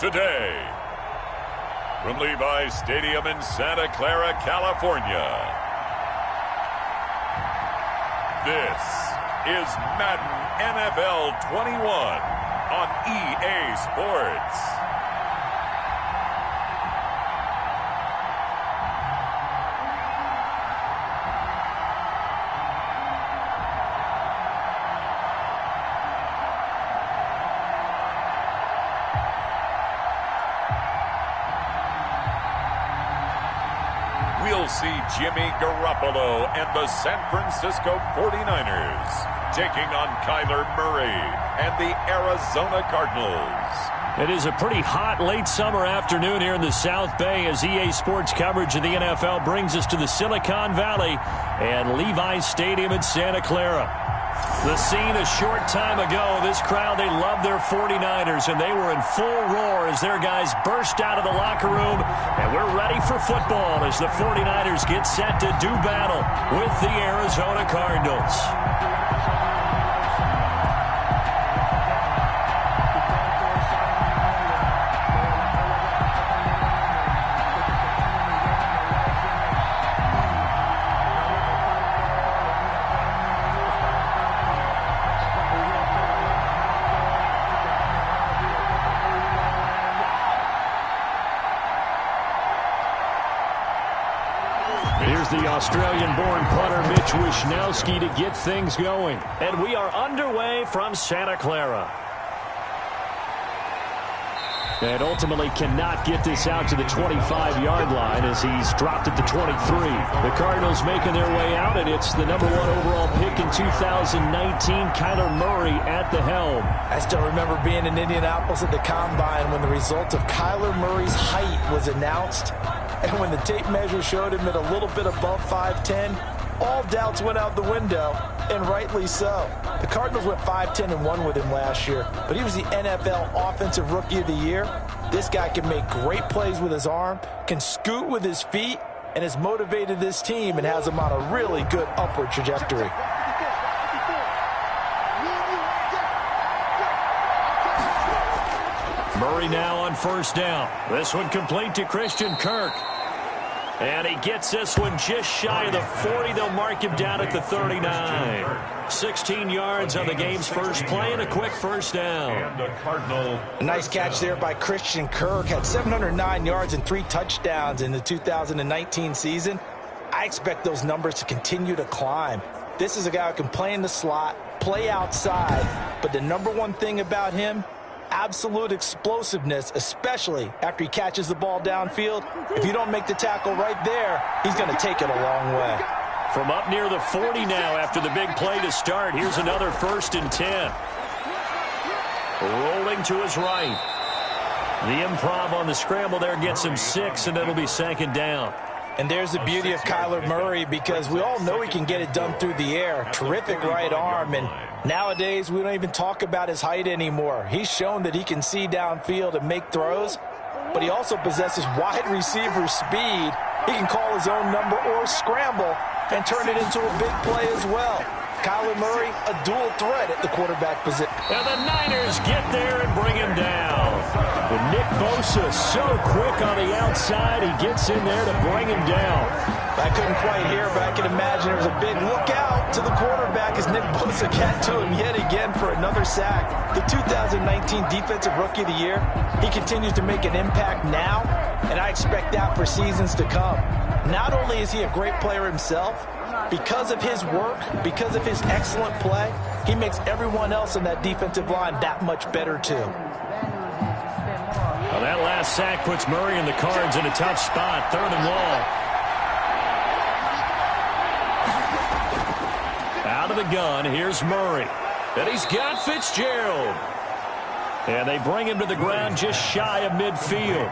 today. From Levi's Stadium in Santa Clara, California, this is Madden NFL 21 on EA Sports. We'll see Jimmy Garoppolo and the San Francisco 49ers taking on Kyler Murray and the Arizona Cardinals. It is a pretty hot late summer afternoon here in the South Bay as EA Sports coverage of the NFL brings us to the Silicon Valley and Levi's Stadium in Santa Clara. The scene a short time ago, this crowd, they love their 49ers, and they were in full roar as their guys burst out of the locker room. And we're ready for football as the 49ers get set to do battle with the Arizona Cardinals. Here's the Australian-born punter Mitch Wishnowsky to get things going. And we are underway from Santa Clara. And ultimately cannot get this out to the 25-yard line as he's dropped at the 23. The Cardinals making their way out, and it's the #1 overall pick in 2019, Kyler Murray at the helm. I still remember being in Indianapolis at the Combine when the result of Kyler Murray's height was announced. And when the tape measure showed him at a little bit above 5'10", all doubts went out the window, and rightly so. The Cardinals went 5-10 and won with him last year, but he was the NFL Offensive Rookie of the Year. This guy can make great plays with his arm, can scoot with his feet, and has motivated this team and has them on a really good upward trajectory. Murray now on first down. This one complete to Christian Kirk. And he gets this one just shy of the 40. They'll mark him down at the 39. 16 yards on the game's first play and a quick first down. A nice catch there by Christian Kirk. Had 709 yards and 3 touchdowns in the 2019 season. I expect those numbers to continue to climb. This is a guy who can play in the slot, play outside, but the #1 thing about him, absolute explosiveness, especially after he catches the ball downfield. If you don't make the tackle right there, he's going to take it a long way. From up near the 40 now after the big play to start. Here's another 1st and 10. Rolling to his right. The improv on the scramble there gets him 6, and it'll be 2nd down. And there's the beauty of Kyler Murray, because we all know he can get it done through the air. Terrific right arm, and nowadays we don't even talk about his height anymore. He's shown that he can see downfield and make throws, but he also possesses wide receiver speed. He can call his own number or scramble and turn it into a big play as well. Kyler Murray, a dual threat at the quarterback position. And the Niners get there and bring him down. And Nick Bosa so quick on the outside, he gets in there to bring him down. I couldn't quite hear, but I can imagine there was a big look out to the quarterback as Nick Bosa got to him yet again for another sack. The 2019 Defensive Rookie of the Year, he continues to make an impact now, and I expect that for seasons to come. Not only is he a great player himself, because of his work, because of his excellent play, he makes everyone else in that defensive line that much better too. Well, that last sack puts Murray and the Cards in a tough spot. 3rd and long. Out of the gun, here's Murray. And he's got Fitzgerald. And they bring him to the ground just shy of midfield.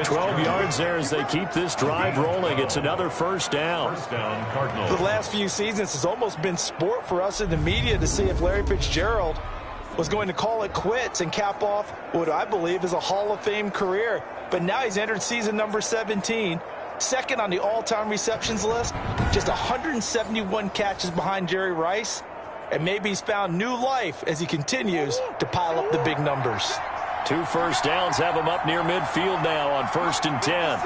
12 yards there as they keep this drive rolling. It's another 1st down. The last few seasons has almost been sport for us in the media to see if Larry Fitzgerald was going to call it quits and cap off what I believe is a Hall of Fame career. But now he's entered season number 17. 2nd on the all-time receptions list. Just 171 catches behind Jerry Rice. And maybe he's found new life as he continues to pile up the big numbers. 2 first downs have him up near midfield now on 1st and 10.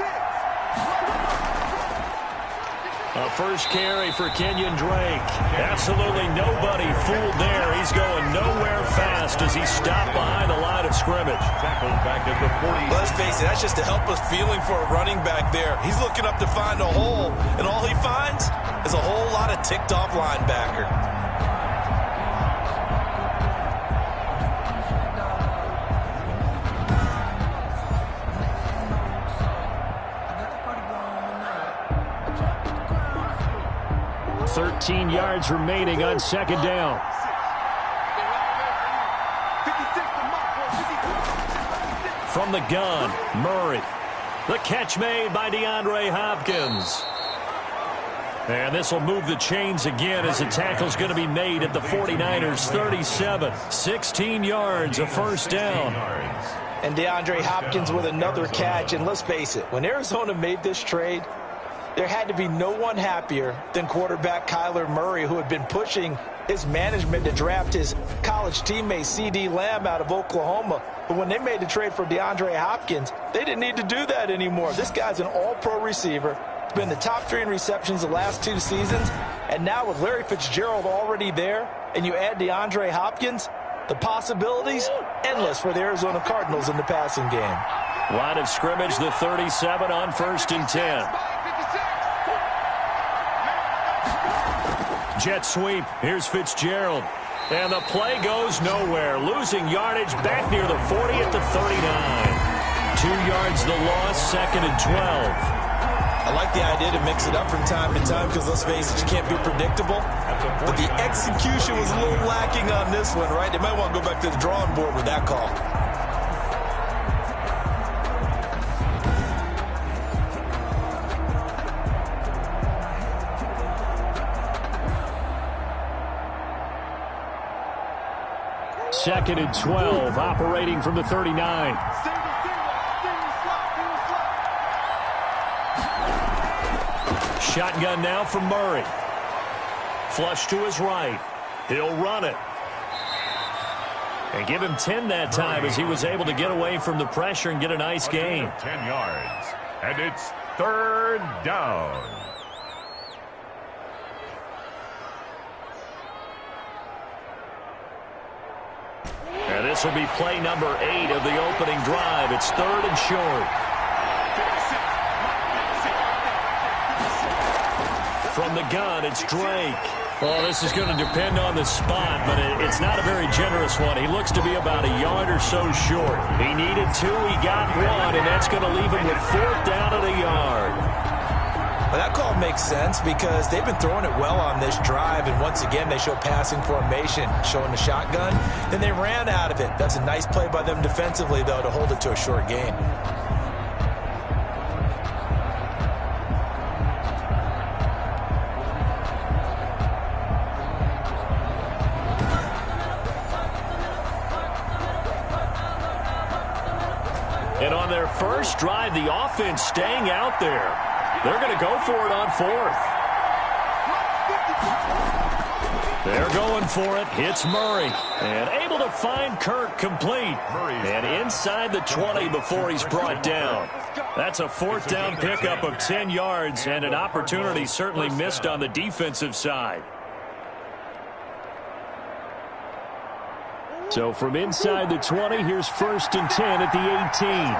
A first carry for Kenyon Drake. Absolutely nobody fooled there. He's going nowhere fast as he's stopped behind the line of scrimmage. Back at the 40. Let's face it, that's just a helpless feeling for a running back there. He's looking up to find a hole, and all he finds is a whole lot of ticked-off linebacker. Yards remaining on 2nd down. From the gun, Murray. The catch made by DeAndre Hopkins. And this will move the chains again as the tackle's going to be made at the 49ers 37. 16 yards, a first down. And DeAndre Hopkins with another catch. And let's face it, when Arizona made this trade, there had to be no one happier than quarterback Kyler Murray, who had been pushing his management to draft his college teammate C.D. Lamb out of Oklahoma. But when they made the trade for DeAndre Hopkins, they didn't need to do that anymore. This guy's an all-pro receiver. He's been the top 3 in receptions the last 2 seasons. And now with Larry Fitzgerald already there, and you add DeAndre Hopkins, the possibilities endless for the Arizona Cardinals in the passing game. Line of scrimmage, the 37 on 1st and 10. Jet sweep. Here's Fitzgerald. And the play goes nowhere. Losing yardage back near the 40 at the 39. 2 yards the loss, 2nd and 12. I like the idea to mix it up from time to time because, let's face it, you can't be predictable. But the execution was a little lacking on this one, right? They might want to go back to the drawing board with that call. Second and 12, operating from the 39. Shotgun now from Murray. Flush to his right. He'll run it. And give him 10 that time as he was able to get away from the pressure and get a nice gain. 10 yards. And it's 3rd down. And this will be play number 8 of the opening drive. It's 3rd and short. From the gun, it's Drake. Well, this is going to depend on the spot, but it's not a very generous one. He looks to be about a yard or so short. He needed 2, he got 1, and that's going to leave him with 4th down at a yard. Well, that call makes sense because they've been throwing it well on this drive, and once again they show passing formation, showing the shotgun. Then they ran out of it. That's a nice play by them defensively, though, to hold it to a short gain. And on their first drive, the offense staying out there. They're going to go for it on 4th. They're going for it. Hits Murray. And able to find Kirk complete. And inside the 20 before he's brought down. That's a 4th down pickup of 10 yards and an opportunity certainly missed on the defensive side. So from inside the 20, here's 1st and 10 at the 18.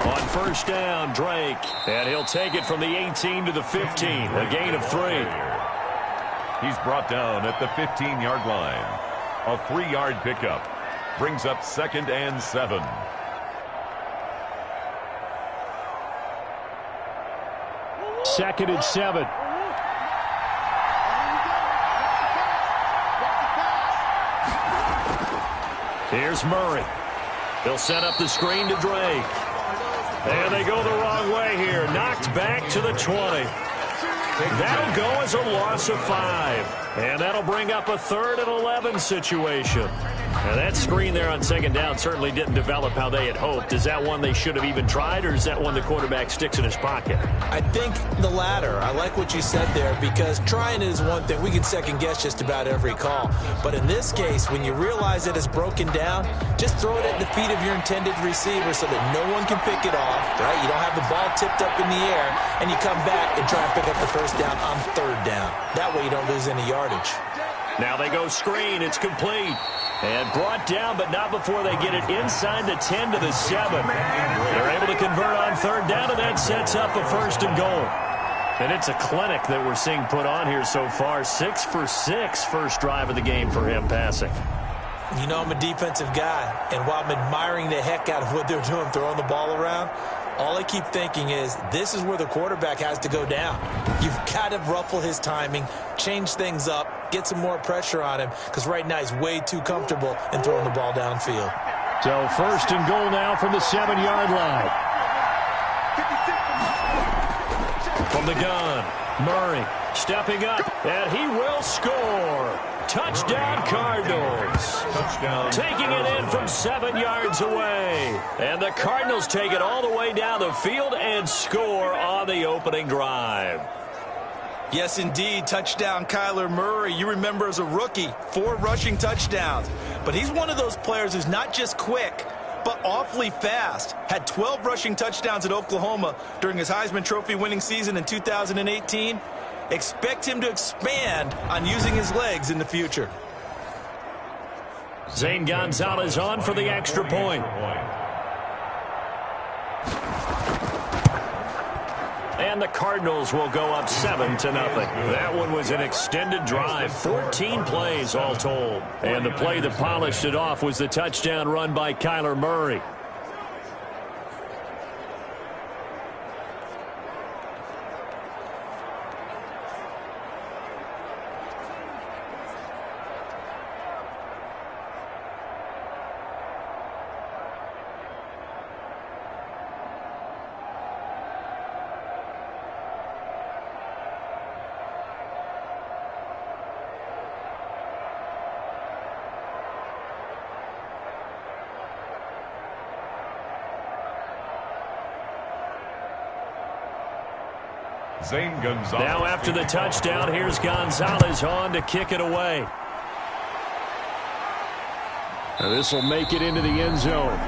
On 1st down, Drake. And he'll take it from the 18 to the 15. A gain of 3. He's brought down at the 15-yard line. A 3-yard pickup. Brings up 2nd and 7. Second and 7. Here's Murray. He'll set up the screen to Drake. And they go the wrong way here. Knocked back to the 20. That'll go as a loss of 5. And that'll bring up a 3rd and 11 situation. Now that screen there on second down certainly didn't develop how they had hoped. Is that one they should have even tried, or is that one the quarterback sticks in his pocket? I think the latter. I like what you said there, because trying is one thing. We can second guess just about every call. But in this case, when you realize that it's broken down, just throw it at the feet of your intended receiver so that no one can pick it off, right? You don't have the ball tipped up in the air, and you come back and try and pick up the first down on third down. That way you don't lose any yardage. Now they go screen. It's complete. And brought down, but not before they get it inside the 10 to the 7. They're able to convert on third down, and that sets up a first and goal. And it's a clinic that we're seeing put on here so far. 6 for 6 first drive of the game for him passing. You know I'm a defensive guy, and while I'm admiring the heck out of what they're doing, throwing the ball around, all I keep thinking is this is where the quarterback has to go down. You've got to ruffle his timing, change things up, get some more pressure on him, because right now he's way too comfortable in throwing the ball downfield. So first and goal now from the 7-yard line. From the gun, Murray stepping up, and he will score. Touchdown, Cardinals. Touchdown. Taking it in from 7 yards away. And the Cardinals take it all the way down the field and score on the opening drive. Yes, indeed. Touchdown, Kyler Murray. You remember as a rookie, 4 rushing touchdowns. But he's one of those players who's not just quick, but awfully fast. Had 12 rushing touchdowns at Oklahoma during his Heisman Trophy winning season in 2018. Expect him to expand on using his legs in the future. Zane Gonzalez on for the extra point. And the Cardinals will go up 7-0. That one was an extended drive, 14 plays all told. And the play that polished it off was the touchdown run by Kyler Murray. Now after the touchdown, here's Gonzalez on to kick it away. This will make it into the end zone.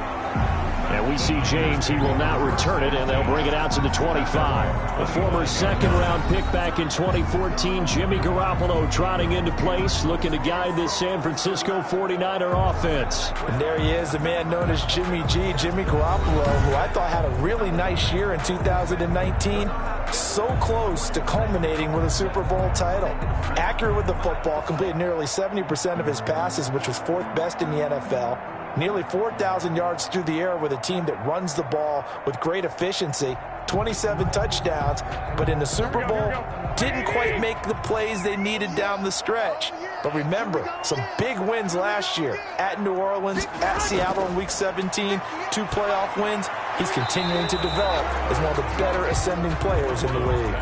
And we see James, he will not return it, and they'll bring it out to the 25. A former second-round pick back in 2014, Jimmy Garoppolo trotting into place, looking to guide this San Francisco 49er offense. And there he is, the man known as Jimmy G, Jimmy Garoppolo, who I thought had a really nice year in 2019. So close to culminating with a Super Bowl title. Accurate with the football, completed nearly 70% of his passes, which was 4th best in the NFL. Nearly 4,000 yards through the air with a team that runs the ball with great efficiency. 27 touchdowns, but in the Super Bowl, didn't quite make the plays they needed down the stretch. But remember, some big wins last year at New Orleans, at Seattle in Week 17, 2 playoff wins. He's continuing to develop as one of the better ascending players in the league.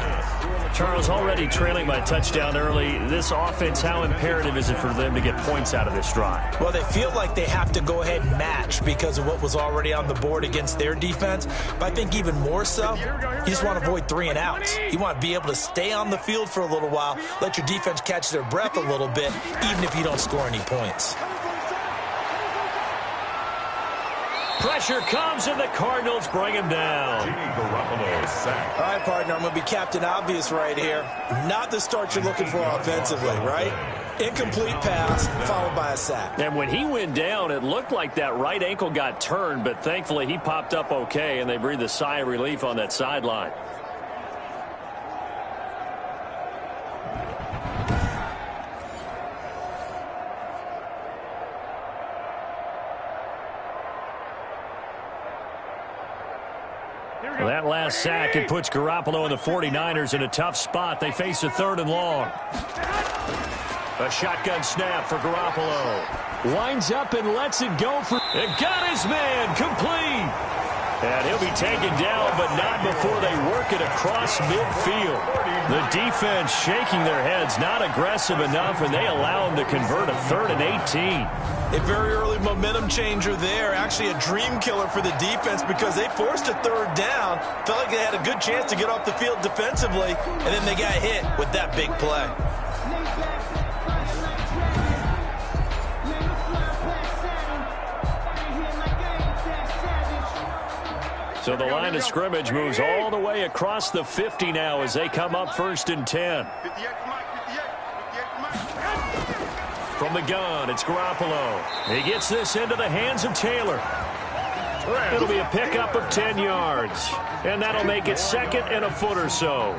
Charles, already trailing by touchdown early. This offense, how imperative is it for them to get points out of this drive? Well, they feel like they have to go ahead and match because of what was already on the board against their defense. But I think even more so, you just want to avoid 3 and outs. You want to be able to stay on the field for a little while, let your defense catch their breath a little bit, even if you don't score any points. Pressure comes, and the Cardinals bring him down. All right, partner, I'm going to be Captain Obvious right here. Not the start you're looking for offensively, right? Incomplete pass, followed by a sack. And when he went down, it looked like that right ankle got turned, but thankfully he popped up okay, and they breathed a sigh of relief on that sideline. That last sack, it puts Garoppolo and the 49ers in a tough spot. They face a 3rd and long. A shotgun snap for Garoppolo. Winds up and lets it go for... It got his man complete. And he'll be taken down, but not before they work it across midfield. The defense shaking their heads, not aggressive enough, and they allow him to convert a 3rd and 18. A very early momentum changer there. Actually a dream killer for the defense because they forced a 3rd down. Felt like they had a good chance to get off the field defensively, and then they got hit with that big play. So the line of scrimmage moves all the way across the 50 now as they come up 1st and 10. From the gun, it's Garoppolo. He gets this into the hands of Taylor. It'll be a pickup of 10 yards. And that'll make it 2nd and a foot or so.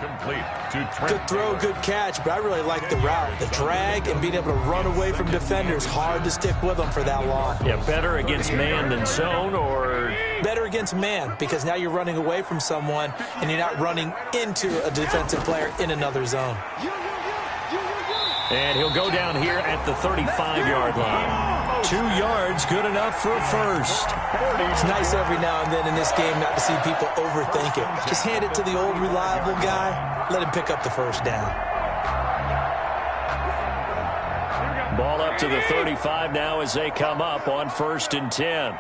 Good throw, good catch, but I really like the route. The drag and being able to run away from defenders. Hard to stick with them for that long. Yeah, better against man than zone, or... Better against man, because now you're running away from someone and you're not running into a defensive player in another zone. And he'll go down here at the 35-yard line. 2 yards, good enough for a first. It's nice every now and then in this game not to see people overthink it. Just hand it to the old reliable guy. Let him pick up the first down. Ball up to the 35 now as they come up on 1st and 10.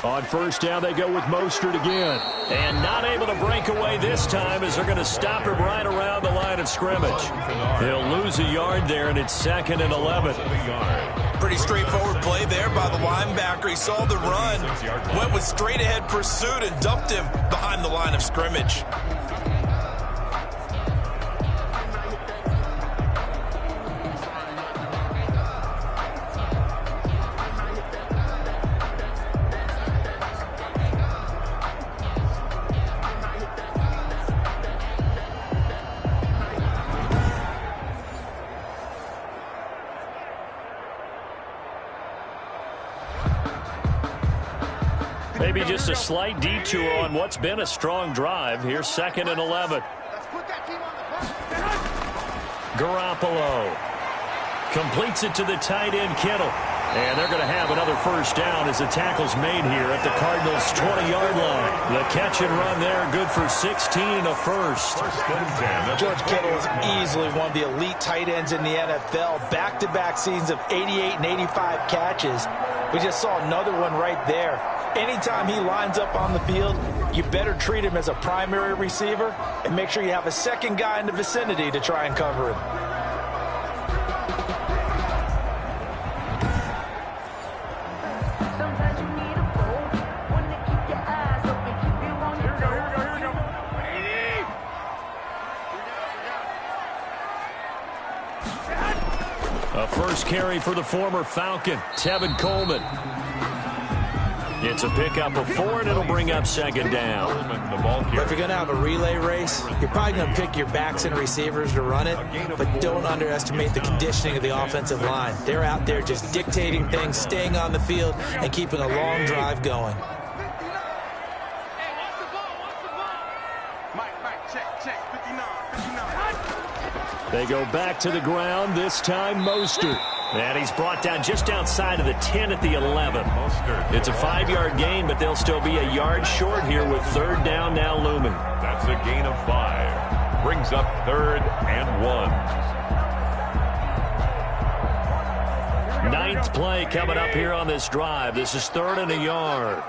On 1st down, they go with Mostert again. And not able to break away this time as they're going to stop him right around the line of scrimmage. He'll lose a yard there, and it's 2nd and 11. Pretty straightforward play there by the linebacker. He saw the run, went with straight-ahead pursuit, and dumped him behind the line of scrimmage. Maybe just a slight detour on what's been a strong drive. Here's 2nd and 11. Garoppolo completes it to the tight end, Kittle. And they're going to have another first down as the tackle's made here at the Cardinals' 20-yard line. The catch and run there, good for 16 and a first. George Kittle is easily one of the elite tight ends in the NFL. Back-to-back seasons of 88 and 85 catches. We just saw another one right there. Anytime he lines up on the field, you better treat him as a primary receiver and make sure you have a second guy in the vicinity to try and cover him. A first carry for the former Falcon, Tevin Coleman. It's a pickup of 4, and it'll bring up 2nd down. If you're going to have a relay race, you're probably going to pick your backs and receivers to run it, but don't underestimate the conditioning of the offensive line. They're out there just dictating things, staying on the field, and keeping a long drive going. They go back to the ground, this time Mostert. And he's brought down just outside of the 10 at the 11. It's a 5-yard gain, but they'll still be a yard short here with 3rd down now looming. That's a gain of 5. Brings up 3rd and 1. 9th play coming up here on this drive. This is 3rd and a yard.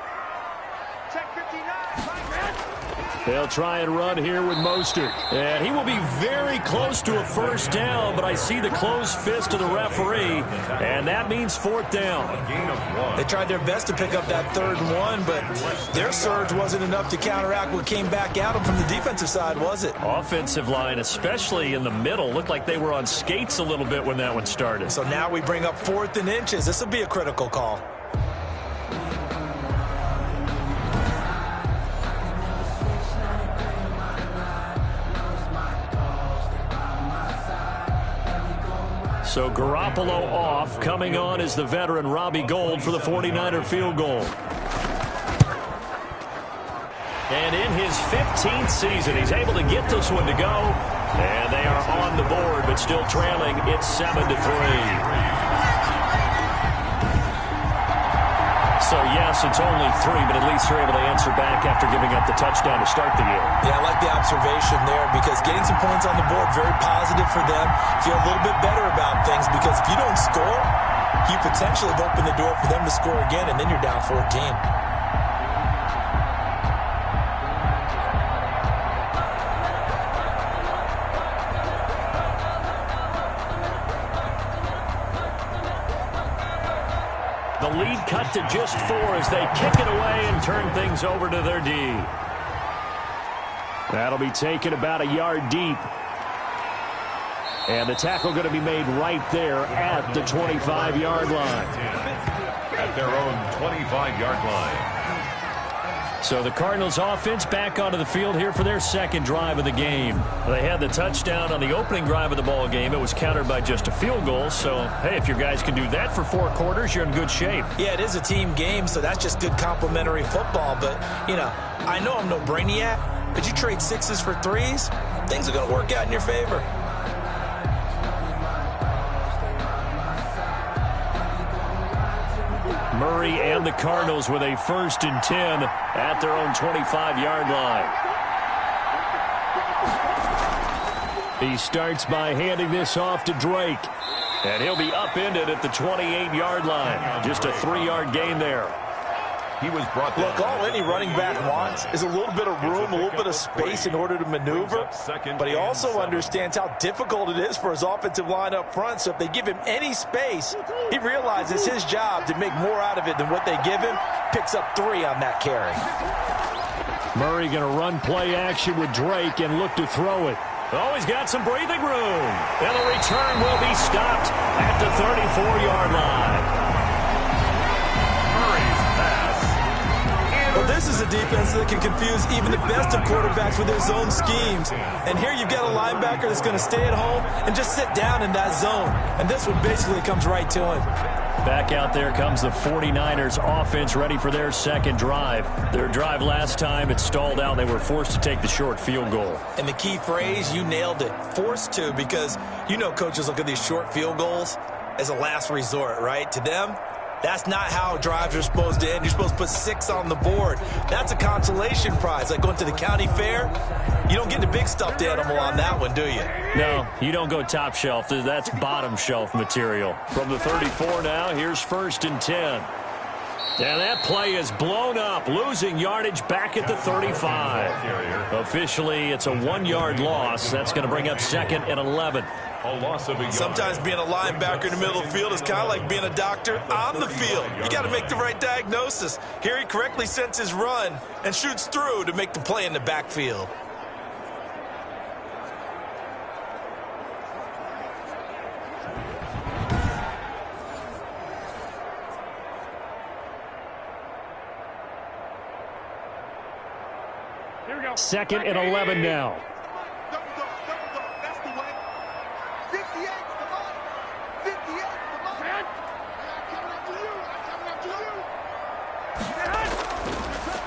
They'll try and run here with Mostert. And he will be very close to a first down, but I see the closed fist of the referee, and that means 4th down. They tried their best to pick up that 3rd and 1, but their surge wasn't enough to counteract what came back at them from the defensive side, was it? Offensive line, especially in the middle, looked like they were on skates a little bit when that one started. So now we bring up 4th and inches. This will be a critical call. So Garoppolo off. Coming on is the veteran Robbie Gould for the 49er field goal. And in his 15th season, he's able to get this one to go. And they are on the board, but still trailing. It's 7-3. So, yes, it's only 3, but at least they're able to answer back after giving up the touchdown to start the year. Yeah, I like the observation there because getting some points on the board, very positive for them. Feel a little bit better about things because if you don't score, you potentially have opened the door for them to score again, and then you're down 14. The lead cut to just 4 as they kick it away and turn things over to their D. That'll be taken about a yard deep. And the tackle going to be made right there at the 25-yard line. At their own 25-yard line. So the Cardinals offense back onto the field here for their second drive of the game. They had the touchdown on the opening drive of the ball game. It was countered by just a field goal. So, hey, if your guys can do that for 4 quarters, you're in good shape. Yeah, it is a team game, so that's just good complimentary football. But, you know, I know I'm no brainiac, but you trade 6s for 3s, things are going to work out in your favor. Murray and the Cardinals with a 1st and 10 at their own 25-yard line. He starts by handing this off to Drake. And he'll be upended at the 28-yard line. Just a 3-yard gain there. He was brought down. Look, all any running back wants is a little bit of room, a little bit of space in order to maneuver. But he also understands how difficult it is for his offensive line up front. So if they give him any space, he realizes his job to make more out of it than what they give him. Picks up 3 on that carry. Murray going to run play action with Drake and look to throw it. Oh, he's got some breathing room. And the return will be stopped at the 34-yard line. Well, this is a defense that can confuse even the best of quarterbacks with their zone schemes. And here you've got a linebacker that's going to stay at home and just sit down in that zone. And this one basically comes right to him. Back out there comes the 49ers offense ready for their second drive. Their drive last time, it stalled out. They were forced to take the short field goal. And the key phrase, you nailed it, forced to, because you know coaches look at these short field goals as a last resort, right? To them, that's not how drives are supposed to end. You're supposed to put 6 on the board. That's a consolation prize. Like going to the county fair, you don't get the big stuffed animal on that one, do you? No, you don't go top shelf. That's bottom shelf material. From the 34 now, here's 1st and 10. And that play is blown up, losing yardage back at the 35. Officially, it's a 1-yard loss. That's going to bring up 2nd and 11. Sometimes being a linebacker in the middle of the field is kind of like being a doctor on the field. You got to make the right diagnosis. Here he correctly sends his run and shoots through to make the play in the backfield. Here we go. 2nd and 11 now.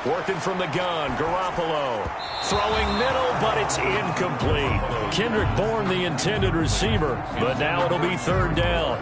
Working from the gun, Garoppolo. Throwing middle, but it's incomplete. Kendrick Bourne, the intended receiver, but now it'll be 3rd down.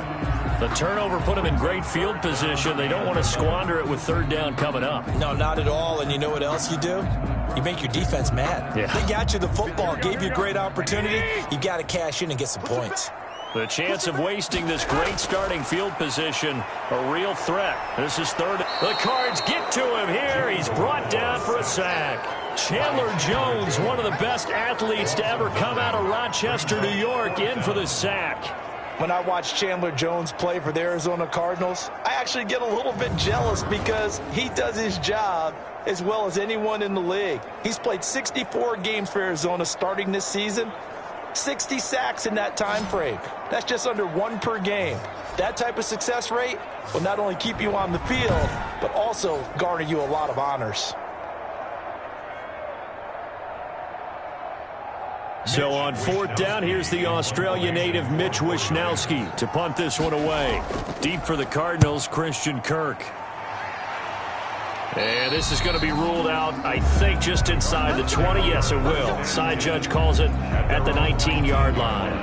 The turnover put them in great field position. They don't want to squander it with 3rd down coming up. No, not at all. And you know what else you do? You make your defense mad. Yeah. They got you the football, gave you a great opportunity. You got to cash in and get some points. The chance of wasting this great starting field position, a real threat. This is 3rd. The Cards get to him here. He's brought down for a sack. Chandler Jones, one of the best athletes to ever come out of Rochester, New York, in for the sack. When I watch Chandler Jones play for the Arizona Cardinals, I actually get a little bit jealous because he does his job as well as anyone in the league. He's played 64 games for Arizona starting this season. 60 sacks in that time frame. That's just under 1 per game. That type of success rate will not only keep you on the field, but also garner you a lot of honors. So on 4th down, here's the Australia native Mitch Wishnowsky to punt this one away. Deep for the Cardinals, Christian Kirk. And this is going to be ruled out, I think, just inside the 20. Yes, it will. Side judge calls it at the 19-yard line.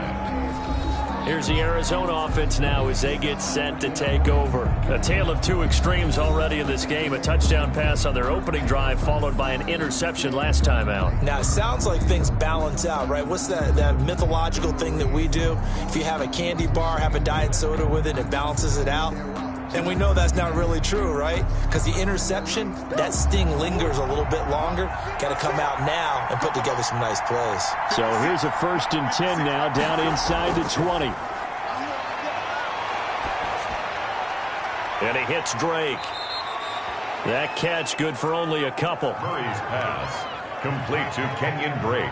Here's the Arizona offense now as they get set to take over. A tale of two extremes already in this game. A touchdown pass on their opening drive followed by an interception last time out. Now, it sounds like things balance out, right? What's that mythological thing that we do? If you have a candy bar, have a diet soda with it, it balances it out. And we know that's not really true, right? Because the interception, that sting lingers a little bit longer. Got to come out now and put together some nice plays. So here's a 1st and 10 now, down inside the 20. And he hits Drake. That catch good for only a couple. Murray's pass complete to Kenyon Drake.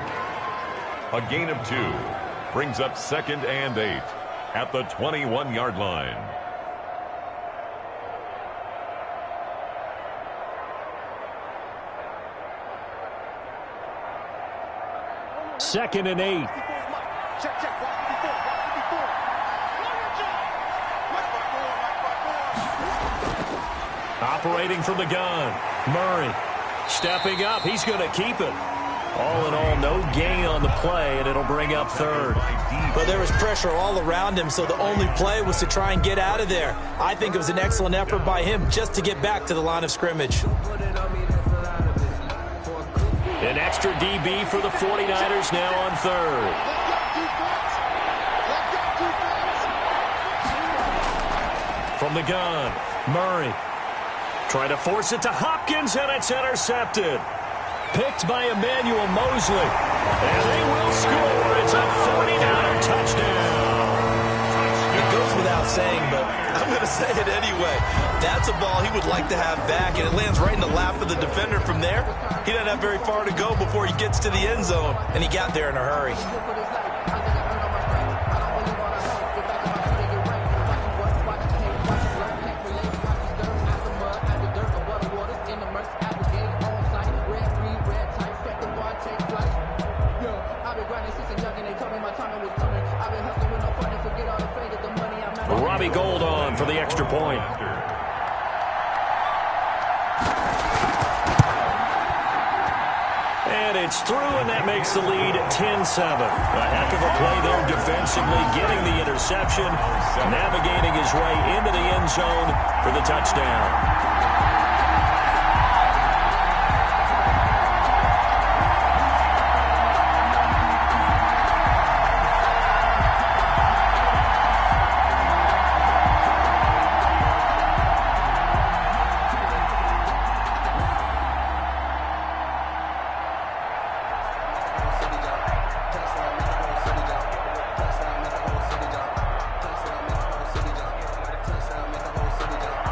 A gain of 2 brings up 2nd and 8 at the 21-yard line. 2nd and 8. Operating from the gun. Murray stepping up. He's going to keep it. All in all, no gain on the play, and it'll bring up 3rd. But there was pressure all around him, so the only play was to try and get out of there. I think it was an excellent effort by him just to get back to the line of scrimmage. An extra DB for the 49ers now on 3rd. From the gun, Murray trying to force it to Hopkins, and it's intercepted. Picked by Emmanuel Mosley. And they will score. It's a 49er touchdown. It goes without saying, but I'm going to say it anyway. That's a ball he would like to have back, and it lands right in the lap of the defender from there. He doesn't have very far to go before he gets to the end zone, and he got there in a hurry. Gold on for the extra point. And it's through, and that makes the lead 10-7. A heck of a play there defensively, getting the interception, navigating his way into the end zone for the touchdown.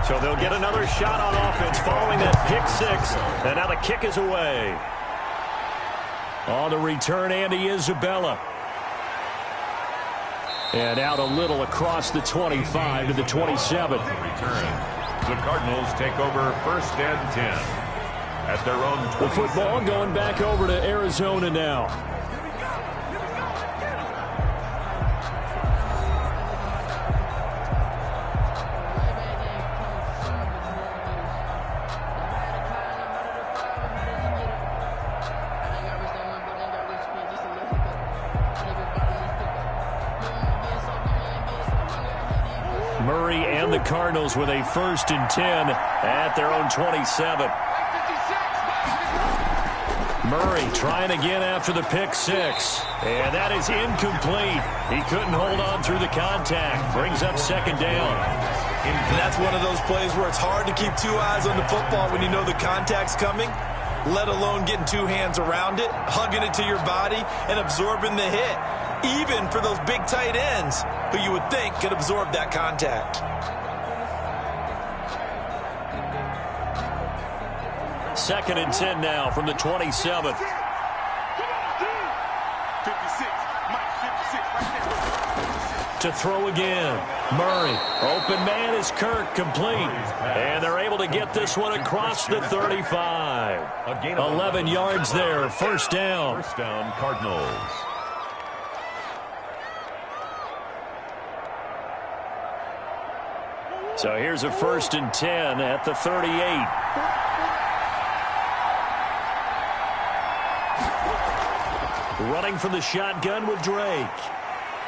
So they'll get another shot on offense following that pick 6. And now the kick is away. On the return, Andy Isabella. And out a little across the 25 to the 27. Return. The Cardinals take over 1st and 10 at their own 20. The football going back over to Arizona now. Murray and the Cardinals with a 1st and 10 at their own 27. Murray trying again after the pick 6. And that is incomplete. He couldn't hold on through the contact. Brings up 2nd down. And that's one of those plays where it's hard to keep 2 eyes on the football when you know the contact's coming, let alone getting 2 hands around it, hugging it to your body, and absorbing the hit. Even for those big tight ends who you would think could absorb that contact. Second and 10 now from the 27. To throw again. Murray. Open man is Kirk, complete. And they're able to get this one across the 35. 11 yards there, 1st down. 1st down, Cardinals. So here's a 1st and 10 at the 38. Running from the shotgun with Drake.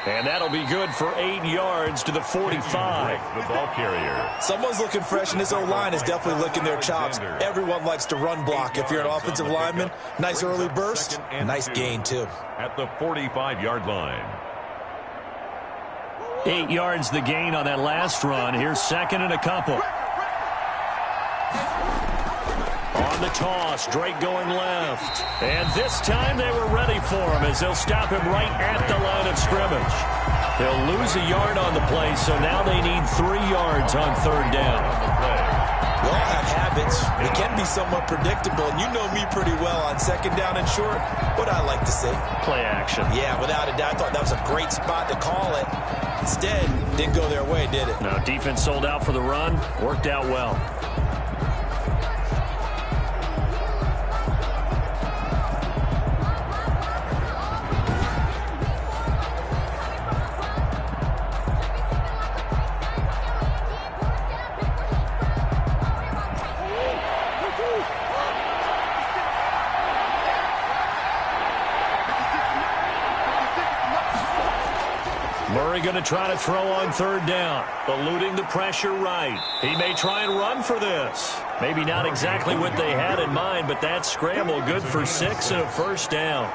And that'll be good for 8 yards to the 45. The ball carrier. Someone's looking fresh, and his O-line is definitely licking their chops. Everyone likes to run block. If you're an offensive lineman, nice early burst, nice gain, too. At the 45-yard line. 8 yards the gain on that last run. Here's second and a couple. On the toss, Drake going left. And this time they were ready for him as they'll stop him right at the line of scrimmage. They'll lose a yard on the play, so now they need 3 yards on third down. We all have habits. They can be somewhat predictable, and you know me pretty well on second down and short. What I like to see. Play action. Yeah, without a doubt. I thought that was a great spot to call it. Instead, didn't go their way, did it? No, defense sold out for the run. Worked out well. Going to try to throw on third down, eluding the pressure right. He may try and run for this. Maybe not exactly what they had in mind, but that scramble good for 6 and a first down.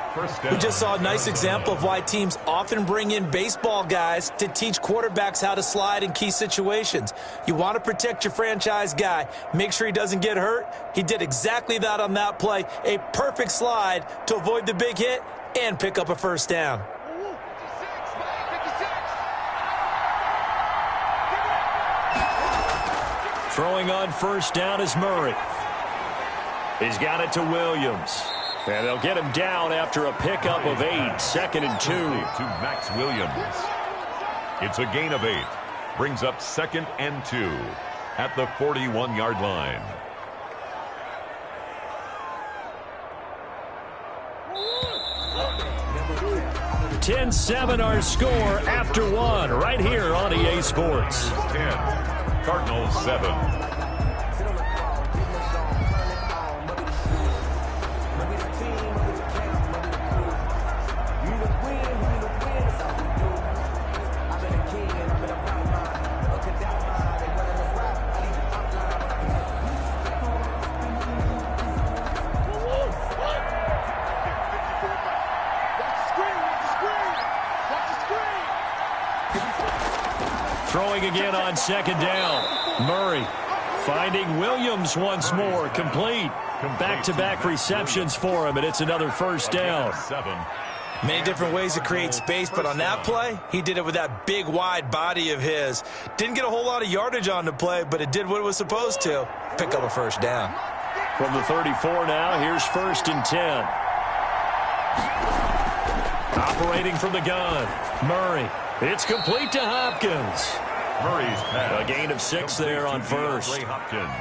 We just saw a nice example of why teams often bring in baseball guys to teach quarterbacks how to slide in key situations. You want to protect your franchise guy. Make sure he doesn't get hurt. He did exactly that on that play. A perfect slide to avoid the big hit and pick up a first down. Throwing on first down is Murray. He's got it to Williams. And they'll get him down after a pickup of 8, second and 2. To Max Williams. It's a gain of 8. Brings up second and 2 at the 41-yard line. (10-7) our score after 1 right here on EA Sports. 10. Cardinals 7. Throwing again on second down. Murray finding Williams once more. Complete. Back-to-back receptions for him, and it's another first down. Many different ways to create space, but on that play, he did it with that big, wide body of his. Didn't get a whole lot of yardage on the play, but it did what it was supposed to. Pick up a first down. From the 34 now, here's first and 10. Operating from the gun. Murray. It's complete to Hopkins. Murray's pass. A gain of 6 there on first.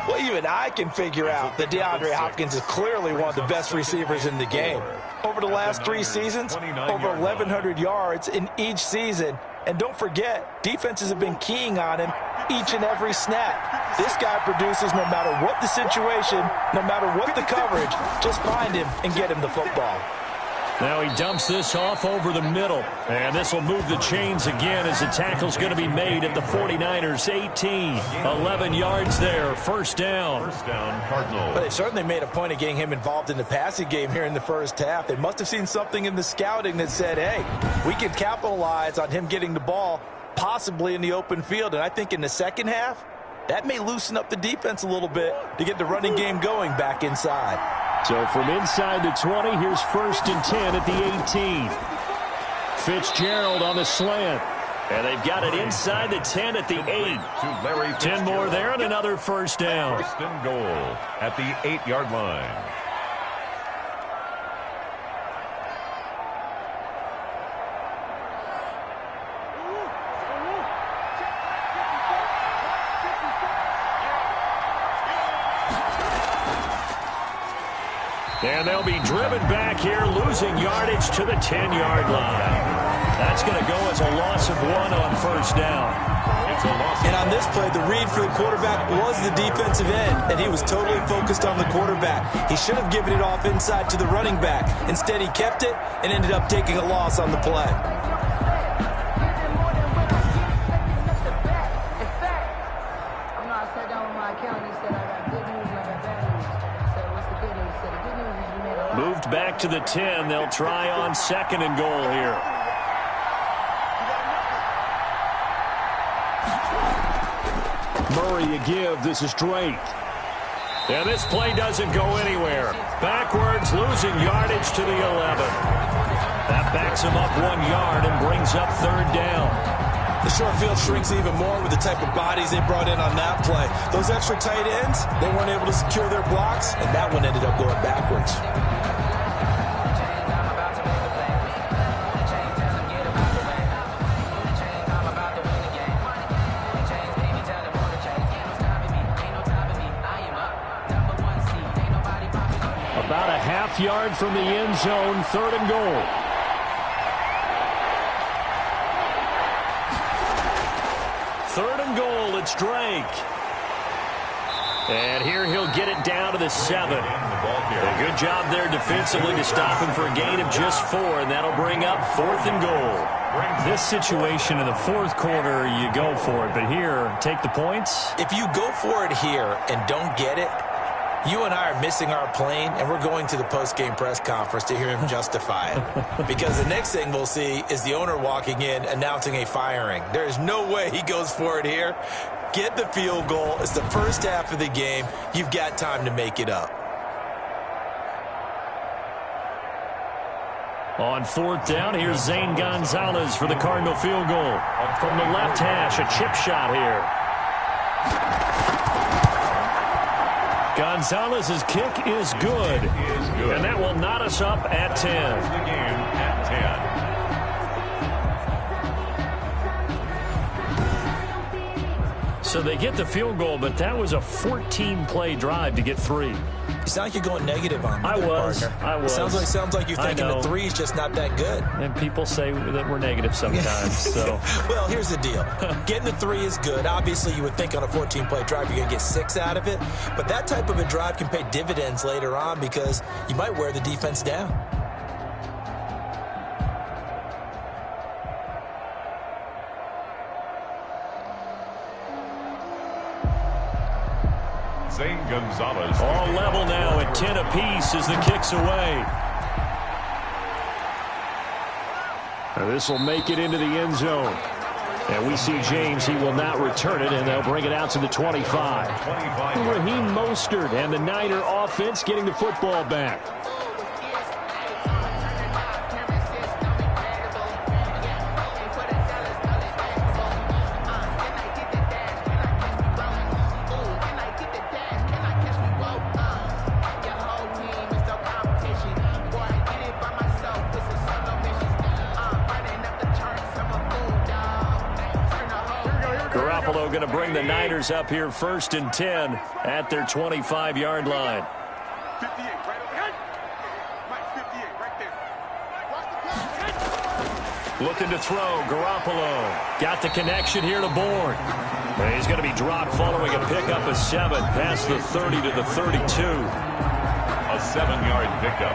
Well, even I can figure out that DeAndre Hopkins is clearly one of the best receivers in the game. Over the last 3 seasons, over 1,100 yards in each season. And don't forget, defenses have been keying on him each and every snap. This guy produces no matter what the situation, no matter what the coverage. Just find him and get him the football. Now he dumps this off over the middle. And this will move the chains again as the tackle's going to be made at the 49ers 18. 11 yards there. First down. First down, Cardinals. But they certainly made a point of getting him involved in the passing game here in the first half. They must have seen something in the scouting that said, hey, we can capitalize on him getting the ball possibly in the open field. And I think in the second half, that may loosen up the defense a little bit to get the running game going back inside. So from inside the 20, here's first and 10 at the 18. Fitzgerald on the slant. And they've got it inside the 10 at the 8. 10 more there and another first down. First and goal at the 8-yard line. And they'll be driven back here, losing yardage to the 10-yard line. That's going to go as a loss of 1 on first down. And on this play, the read for the quarterback was the defensive end, and he was totally focused on the quarterback. He should have given it off inside to the running back. Instead, he kept it and ended up taking a loss on the play. first, back to the 10. They'll try on 2nd and goal here. Murray a give. This is Drake. And this play doesn't go anywhere. Backwards, losing yardage to the 11. That backs him up 1 yard and brings up 3rd down. The short field shrinks even more with the type of bodies they brought in on that play. Those extra tight ends, they weren't able to secure their blocks, and that one ended up going backwards. About a half yard from the end zone, 3rd and goal. Third and goal, it's Drake. And here he'll get it down to the 7. A good job there defensively to stop him for a gain of just 4, and that'll bring up 4th and goal. This situation in the 4th quarter, you go for it, but here, take the points. If you go for it here and don't get it, you and I are missing our plane, and we're going to the post-game press conference to hear him justify it. Because the next thing we'll see is the owner walking in announcing a firing. There's no way he goes for it here. Get the field goal. It's the first half of the game. You've got time to make it up. On 4th down, here's Zane Gonzalez for the Cardinal field goal. From the left hash, a chip shot here. Gonzalez's kick is good. And that will knot us up at 10. So they get the field goal, but that was a 14-play drive to get 3. You sound like you're going negative on me. I was. Sounds like you're thinking the 3 is just not that good. And people say that we're negative sometimes. So, well, here's the deal. Getting the 3 is good. Obviously, you would think on a 14-play drive you're going to get 6 out of it. But that type of a drive can pay dividends later on because you might wear the defense down. Zane Gonzalez. All level now at 10 apiece as the kick's away. This will make it into the end zone. And we see James, he will not return it, and they'll bring it out to the 25. Raheem Mostert and the Niner offense getting the football back. Going to bring the Niners up here 1st and 10 at their 25-yard line. 58, right over. Mike, 58, right there. Looking to throw, Garoppolo. Got the connection here to Bourne. And he's going to be dropped following a pickup of 7 past the 30 to the 32. A 7-yard pickup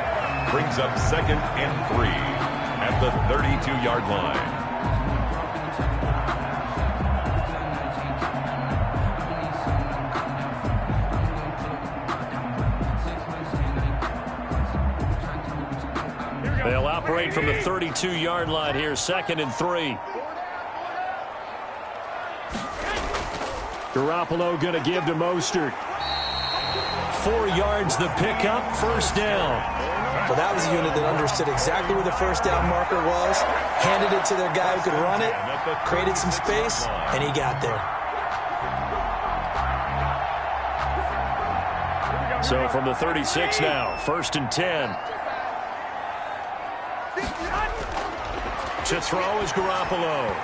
brings up 2nd and 3 at the 32-yard line. They'll operate from the 32-yard line here, 2nd and 3. Garoppolo going to give to Mostert. 4 yards the pickup, 1st down. Well, that was a unit that understood exactly where the 1st down marker was, handed it to their guy who could run it, created some space, and he got there. So from the 36 now, 1st and 10. To throw is Garoppolo.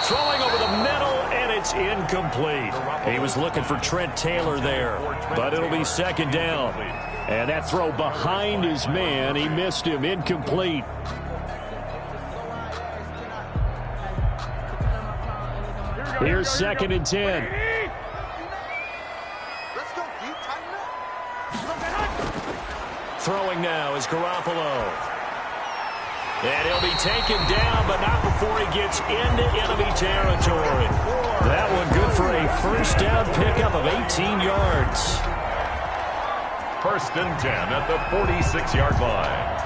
Throwing over the middle, and it's incomplete. He was looking for Trent Taylor there, but it'll be 2nd down. And that throw behind his man, he missed him, incomplete. Here's 2nd and 10. Throwing now is Garoppolo. And he'll be taken down, but not before he gets into enemy territory. That one good for a 1st down pickup of 18 yards. 1st and 10 at the 46-yard line.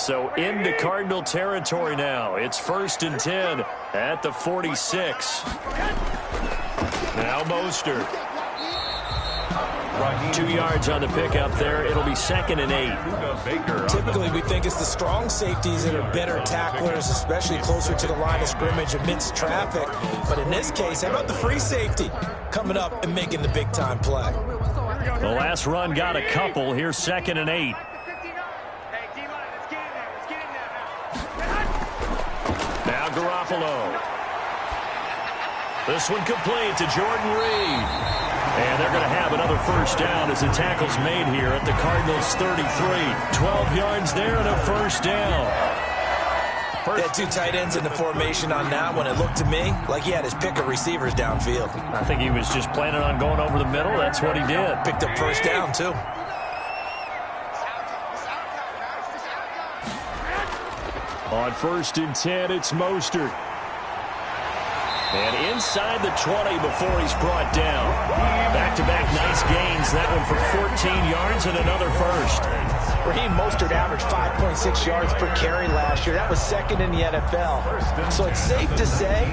So into Cardinal territory now. It's 1st and 10 at the 46. Now Mostert. 2 yards on the pickup there. It'll be 2nd and 8. Typically, we think it's the strong safeties that are better tacklers, especially closer to the line of scrimmage amidst traffic. But in this case, how about the free safety coming up and making the big-time play? The last run got a couple. Here's 2nd and 8. Now Garoppolo. This one complete to Jordan Reed. And they're going to have another first down as the tackle's made here at the Cardinals' 33. 12 yards there and a first down. They had 2 tight ends in the formation on that one. It looked to me like he had his pick of receivers downfield. I think he was just planning on going over the middle. That's what he did. Picked up first down, too. On 1st and 10, it's Mostert. And inside the 20 before he's brought down. Back-to-back nice gains. That one for 14 yards and another first. Raheem Mostert averaged 5.6 yards per carry last year. That was 2nd in the NFL. So it's safe to say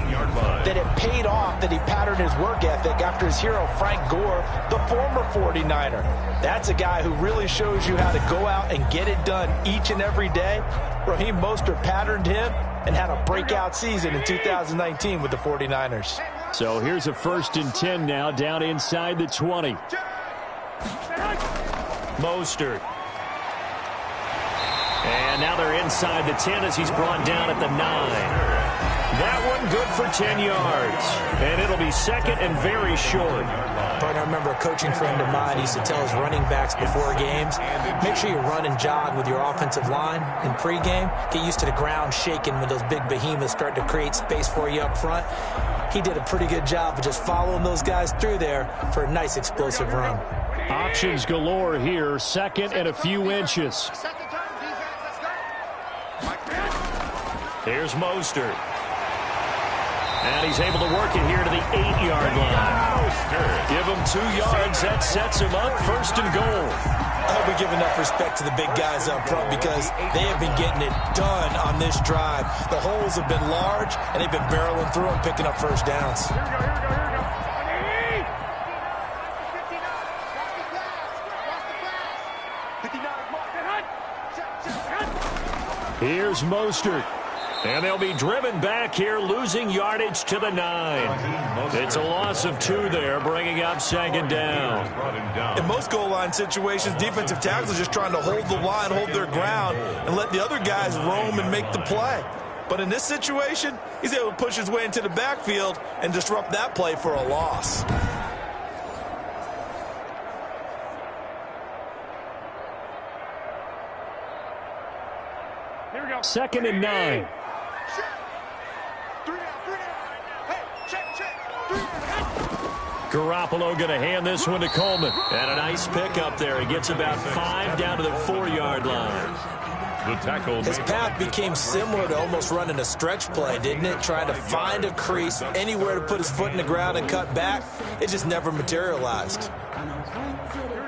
that it paid off that he patterned his work ethic after his hero Frank Gore, the former 49er. That's a guy who really shows you how to go out and get it done each and every day. Raheem Mostert patterned him and had a breakout season in 2019 with the 49ers. So here's a 1st and 10 now, down inside the 20. Mostert. And now they're inside the 10 as he's brought down at the 9. That one good for 10 yards. And it'll be 2nd and very short. But I remember a coaching friend of mine used to tell his running backs before games, make sure you run and jog with your offensive line in pregame. Get used to the ground shaking when those big behemoths start to create space for you up front. He did a pretty good job of just following those guys through there for a nice explosive run. Options galore here. 2nd and a few inches. Here's Mostert. And he's able to work it here to the 8-yard line. Give him 2 yards. That sets him up 1st and goal. I hope we give enough respect to the big guys up front because they have been getting it done on this drive. The holes have been large, and they've been barreling through them, picking up first downs. Here's Mostert. And they'll be driven back here, losing yardage to the 9. It's a loss of 2 there, bringing up 2nd down. In most goal line situations, defensive tackles are just trying to hold the line, hold their ground, and let the other guys roam and make the play. But in this situation, he's able to push his way into the backfield and disrupt that play for a loss. Here we go. 2nd and 9. Garoppolo going to hand this one to Coleman. And a nice pickup there. He gets about 5 down to the 4-yard line. The tackle. His path became similar to almost running a stretch play, didn't it? Trying to find a crease, anywhere to put his foot in the ground and cut back. It just never materialized.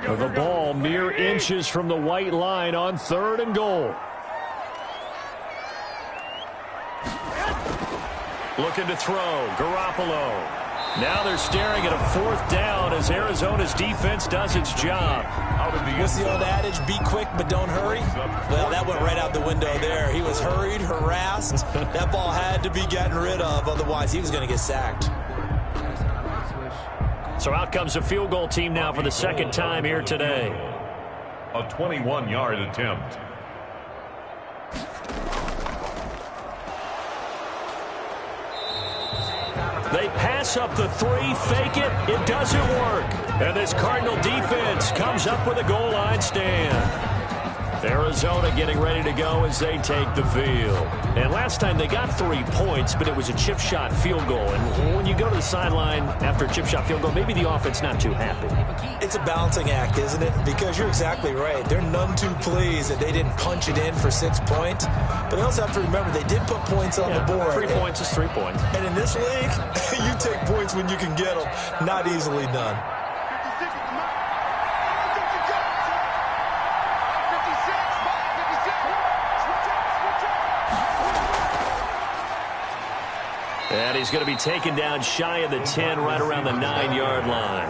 The ball mere inches from the white line on 3rd and goal. Looking to throw. Garoppolo. Now they're staring at a 4th down as Arizona's defense does its job. What's the old adage? Be quick, but don't hurry? Well, that went right out the window there. He was hurried, harassed. That ball had to be gotten rid of. Otherwise, he was going to get sacked. So out comes a field goal team now for the 2nd time here today. A 21-yard attempt. They pass up the 3, fake it. It doesn't work. And this Cardinal defense comes up with a goal line stand. Arizona getting ready to go as they take the field. And last time they got 3 points, but it was a chip shot field goal. And when you go to the sideline after a chip shot field goal, maybe the offense not too happy. It's a balancing act, isn't it? Because you're exactly right. They're none too pleased that they didn't punch it in for 6 points. But they also have to remember they did put points on the board. 3 points is 3 points. And in this league, you take points when you can get them. Not easily done. he's going to be taken down shy of the 10, right around the 9-yard line.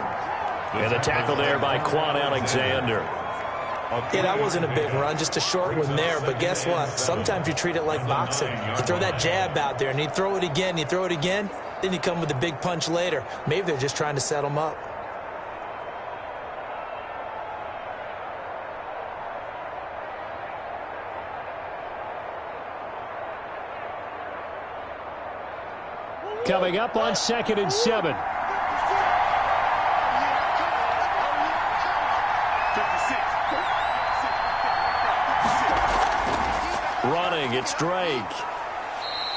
And the tackle there by Quan Alexander. Yeah, that wasn't a big run, just a short one there. But guess what? Sometimes you treat it like boxing. You throw that jab out there, and you throw it again, then you come with a big punch later. Maybe they're just trying to set him up. Coming up on 2nd and 7. Running, it's Drake.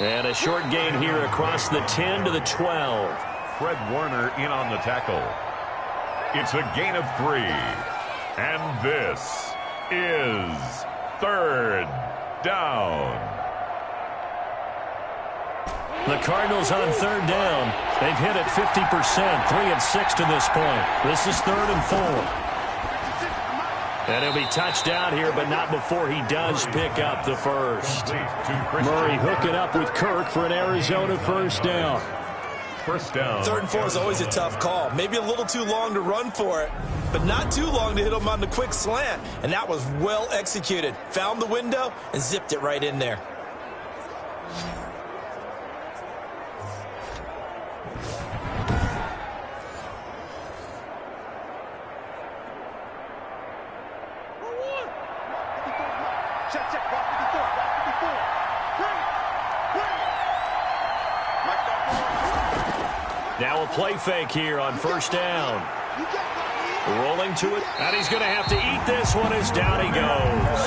And a short gain here across the 10 to the 12. Fred Warner in on the tackle. It's a gain of 3. And this is 3rd down. The Cardinals on 3rd down. They've hit it 50%, 3 of 6 to this point. This is 3rd and 4. And he'll be touched out here, but not before he does pick up the first. Murray hooking up with Kirk for an Arizona first down. First down. 3rd and 4 is always a tough call. Maybe a little too long to run for it, but not too long to hit him on the quick slant. And that was well executed. Found the window and zipped it right in there. Now a play fake here on first down. Rolling to it, and he's going to have to eat this one as down he goes.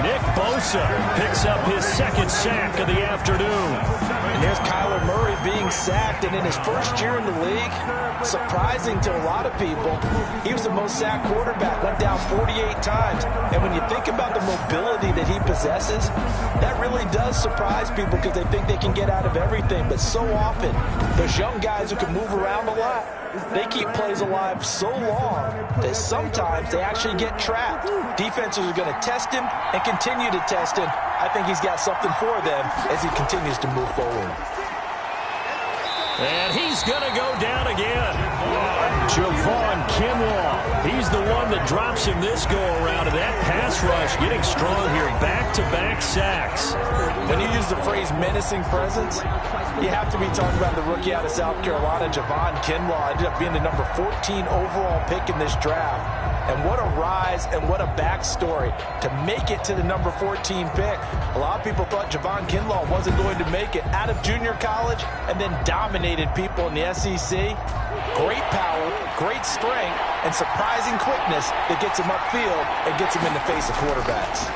Nick Bosa picks up his 2nd sack of the afternoon. And there's Kyler Murray being sacked, and in his first year in the league, surprising to a lot of people, he was the most sacked quarterback, went down 48 times. And when you think about the mobility that he possesses, that really does surprise people because they think they can get out of everything. But so often, those young guys who can move around a lot, they keep plays alive so long that sometimes they actually get trapped. Defenses are going to test him and continue to test him. I think he's got something for them as he continues to move forward. And he's going to go down again. Javon Kinlaw. He's the one that drops him this go-around. And that pass rush getting strong here. Back-to-back sacks. When you use the phrase menacing presence, you have to be talking about the rookie out of South Carolina, Javon Kinlaw. Ended up being the number 14 overall pick in this draft. And what a rise and what a backstory to make it to the number 14 pick. A lot of people thought Javon Kinlaw wasn't going to make it out of junior college and then dominated people in the SEC. Great power, great strength, and surprising quickness that gets him upfield and gets him in the face of quarterbacks.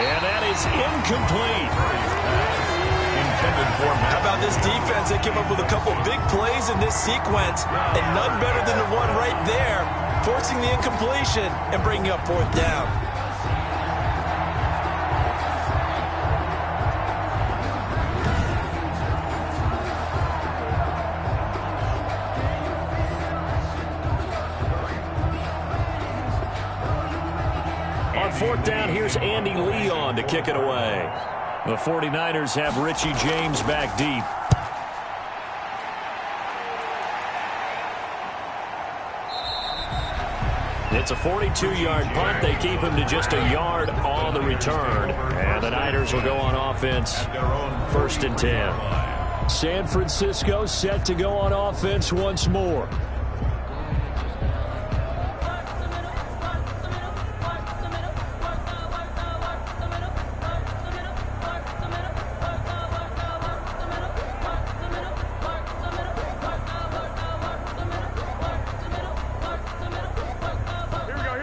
And that is incomplete. How about this defense? They came up with a couple big plays in this sequence, and none better than the one right there, forcing the incompletion and bringing up 4th down. On 4th down, here's Andy Leon to kick it away. The 49ers have Richie James back deep. It's a 42-yard punt. They keep him to just a yard on the return. And the Niners will go on offense. 1st and 10. San Francisco set to go on offense once more.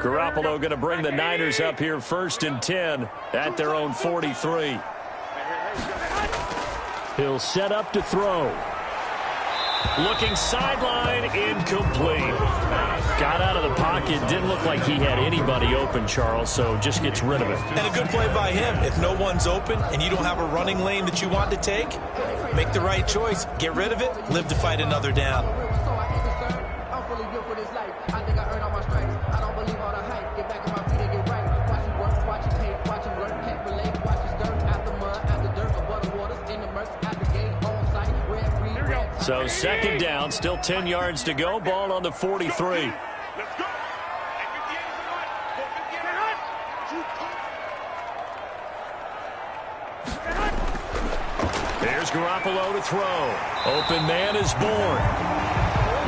Garoppolo going to bring the Niners up here 1st and 10 at their own 43. He'll set up to throw. Looking sideline, incomplete. Got out of the pocket, didn't look like he had anybody open, Charles, so just gets rid of it. And a good play by him. If no one's open and you don't have a running lane that you want to take, make the right choice. Get rid of it, live to fight another down. I'm fully built for this life. I think I earned all my stripes. I don't believe all the hype. Get back on my feet and get right. So second down, still 10 yards to go. Ball on the 43. Let's go. Here's Garoppolo to throw. Open man is born.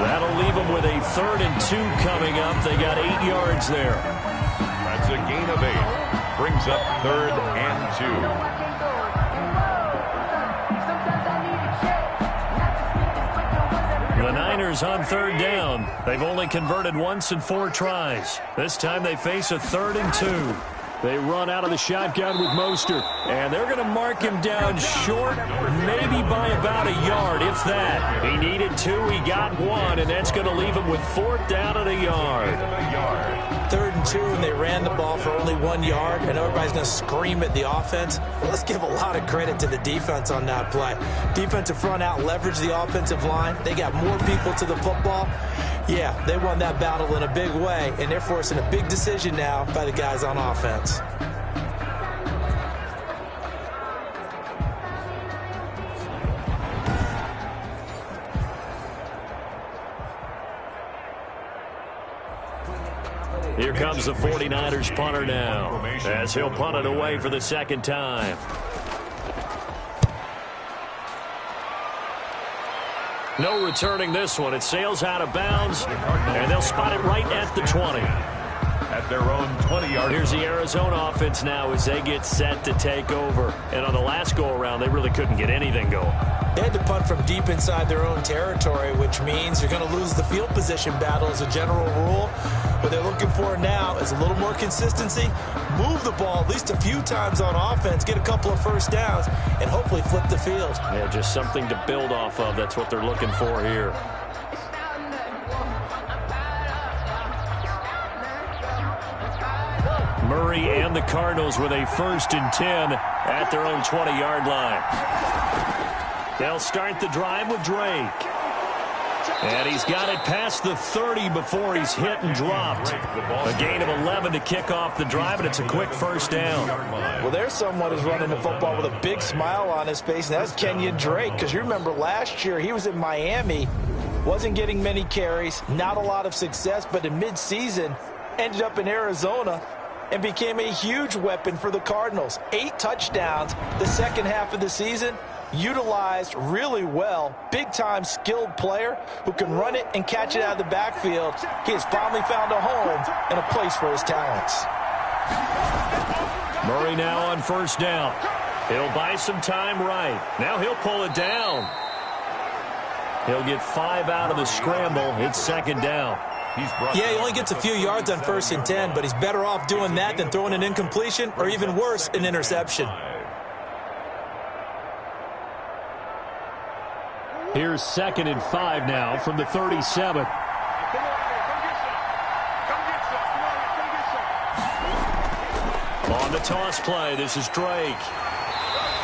That'll leave them with a 3rd and 2 coming up. They got 8 yards there. That's a gain of 8. Brings up 3rd and 2. The Niners on 3rd down. They've only converted once in 4 tries. This time they face a 3rd and 2. They run out of the shotgun with Mostert. And they're going to mark him down short, maybe by about a yard, if that. He needed 2, he got 1, and that's going to leave him with 4th down and a yard. 3rd and 2, and they ran the ball for only 1 yard, and everybody's going to scream at the offense. Well, let's give a lot of credit to the defense on that play. Defensive front out leveraged the offensive line. They got more people to the football. Yeah, they won that battle in a big way, and they're forcing a big decision now by the guys on offense. Here comes the 49ers punter now, as he'll punt it away for the 2nd time. No returning this one. It sails out of bounds, and they'll spot it right at the 20. At their own 20-yard. Here's the Arizona offense now as they get set to take over. And on the last go-around, they really couldn't get anything going. They had to punt from deep inside their own territory, which means you're going to lose the field position battle as a general rule. What they're looking for now is a little more consistency, move the ball at least a few times on offense, get a couple of 1st downs, and hopefully flip the field. Yeah, just something to build off of. That's what they're looking for here. Murray and the Cardinals with a 1st and 10 at their own 20-yard line. They'll start the drive with Drake. And he's got it past the 30 before he's hit and dropped. A gain of 11 to kick off the drive, and it's a quick 1st down. Well, there's someone who's running the football with a big smile on his face, and that's Kenyon Drake, because you remember last year he was in Miami, wasn't getting many carries, not a lot of success, but in midseason ended up in Arizona and became a huge weapon for the Cardinals. 8 touchdowns the second half of the season. Utilized really well. Big-time skilled player who can run it and catch it out of the backfield. He has finally found a home and a place for his talents. Murray now on 1st down. He'll buy some time right. Now he'll pull it down. He'll get 5 out of the scramble. It's 2nd down. Yeah, he only gets a few yards on 1st and 10, but he's better off doing that than throwing an incompletion or even worse, an interception. Here's 2nd and 5 now from the 37. On the toss play, this is Drake.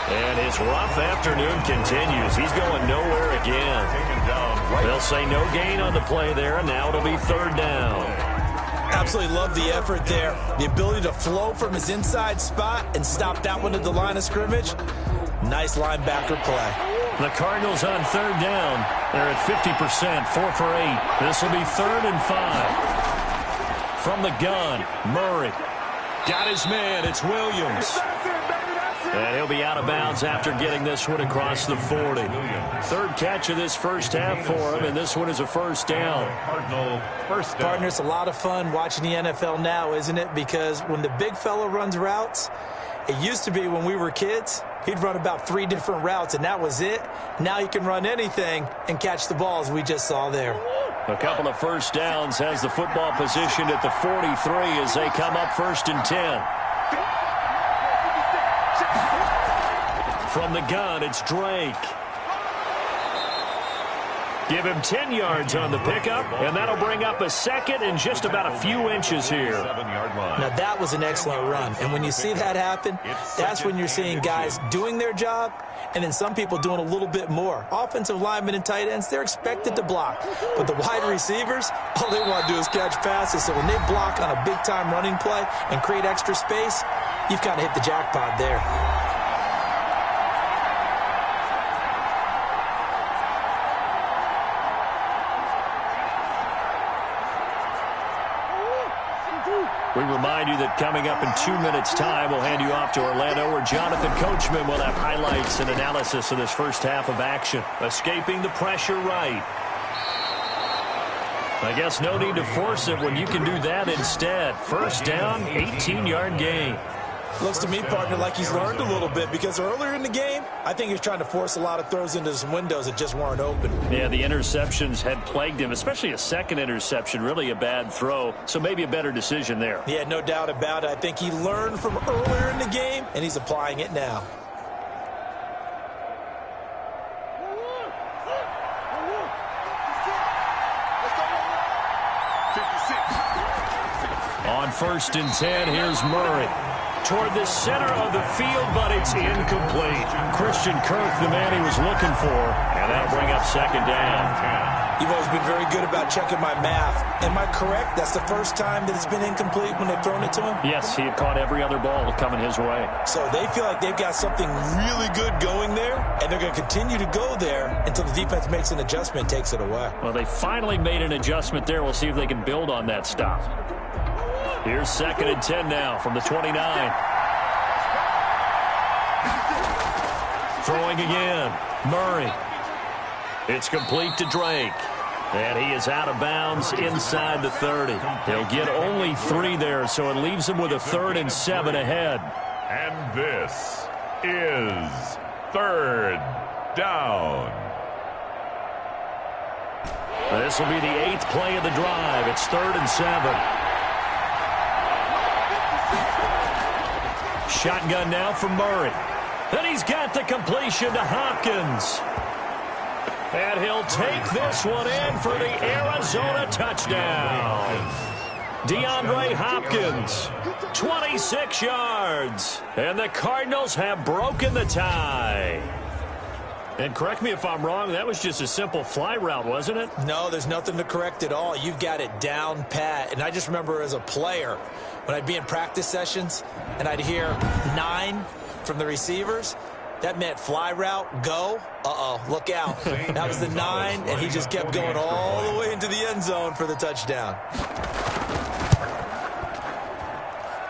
And his rough afternoon continues. He's going nowhere again. They'll say no gain on the play there, and now it'll be 3rd down. Absolutely love the effort there. The ability to flow from his inside spot and stop that one at the line of scrimmage. Nice linebacker play. The Cardinals on 3rd down. They're at 50%, 4 for 8. This will be 3rd and 5. From the gun, Murray. Got his man, it's Williams. And he'll be out of bounds after getting this one across the 40. 3rd catch of this 1st half for him, and this one is a 1st down. Partner, it's a lot of fun watching the NFL now, isn't it? Because when the big fella runs routes, it used to be when we were kids, he'd run about 3 different routes, and that was it. Now he can run anything and catch the balls we just saw there. A couple of 1st downs, has the football positioned at the 43 as they come up 1st and 10. From the gun, it's Drake. Give him 10 yards on the pickup, and that'll bring up a 2nd and just about a few inches here. Now, that was an excellent run, and when you see that happen, that's when you're seeing guys doing their job and then some people doing a little bit more. Offensive linemen and tight ends, they're expected to block, but the wide receivers, all they want to do is catch passes. So when they block on a big-time running play and create extra space, you've kind of hit the jackpot there. We remind you that coming up in 2 minutes' time, we'll hand you off to Orlando, where Jonathan Coachman will have highlights and analysis of this first half of action. Escaping the pressure right. I guess no need to force it when you can do that instead. First down, 18-yard gain. Looks to me, partner, like he's learned a little bit, because earlier in the game, I think he was trying to force a lot of throws into some windows that just weren't open. Yeah, the interceptions had plagued him, especially a second interception, really a bad throw, so maybe a better decision there. Yeah, no doubt about it. I think he learned from earlier in the game, and he's applying it now. On 1st and 10, here's Murray. Toward the center of the field, but it's incomplete. Christian Kirk, the man he was looking for, and that'll bring up 2nd down. You've always been very good about checking my math. Am I correct? That's the first time that it's been incomplete when they've thrown it to him? Yes, he had caught every other ball coming his way. So they feel like they've got something really good going there, and they're going to continue to go there until the defense makes an adjustment and takes it away. Well, they finally made an adjustment there. We'll see if they can build on that stop. Here's 2nd and 10 now from the 29. Throwing again. Murray. It's complete to Drake. And he is out of bounds inside the 30. He'll get only 3 there, so it leaves him with a 3rd and 7 ahead. And this is 3rd down. This will be the 8th play of the drive. It's 3rd and 7. Shotgun now from Murray. And he's got the completion to Hopkins. And he'll take this one in for the Arizona touchdown. DeAndre Hopkins, 26 yards. And the Cardinals have broken the tie. And correct me if I'm wrong, that was just a simple fly route, wasn't it? No, there's nothing to correct at all. You've got it down pat. And I just remember as a player, when I'd be in practice sessions and I'd hear 9 from the receivers, that meant fly route, go. Uh-oh, look out. That was the 9, and he just kept going all the way into the end zone for the touchdown.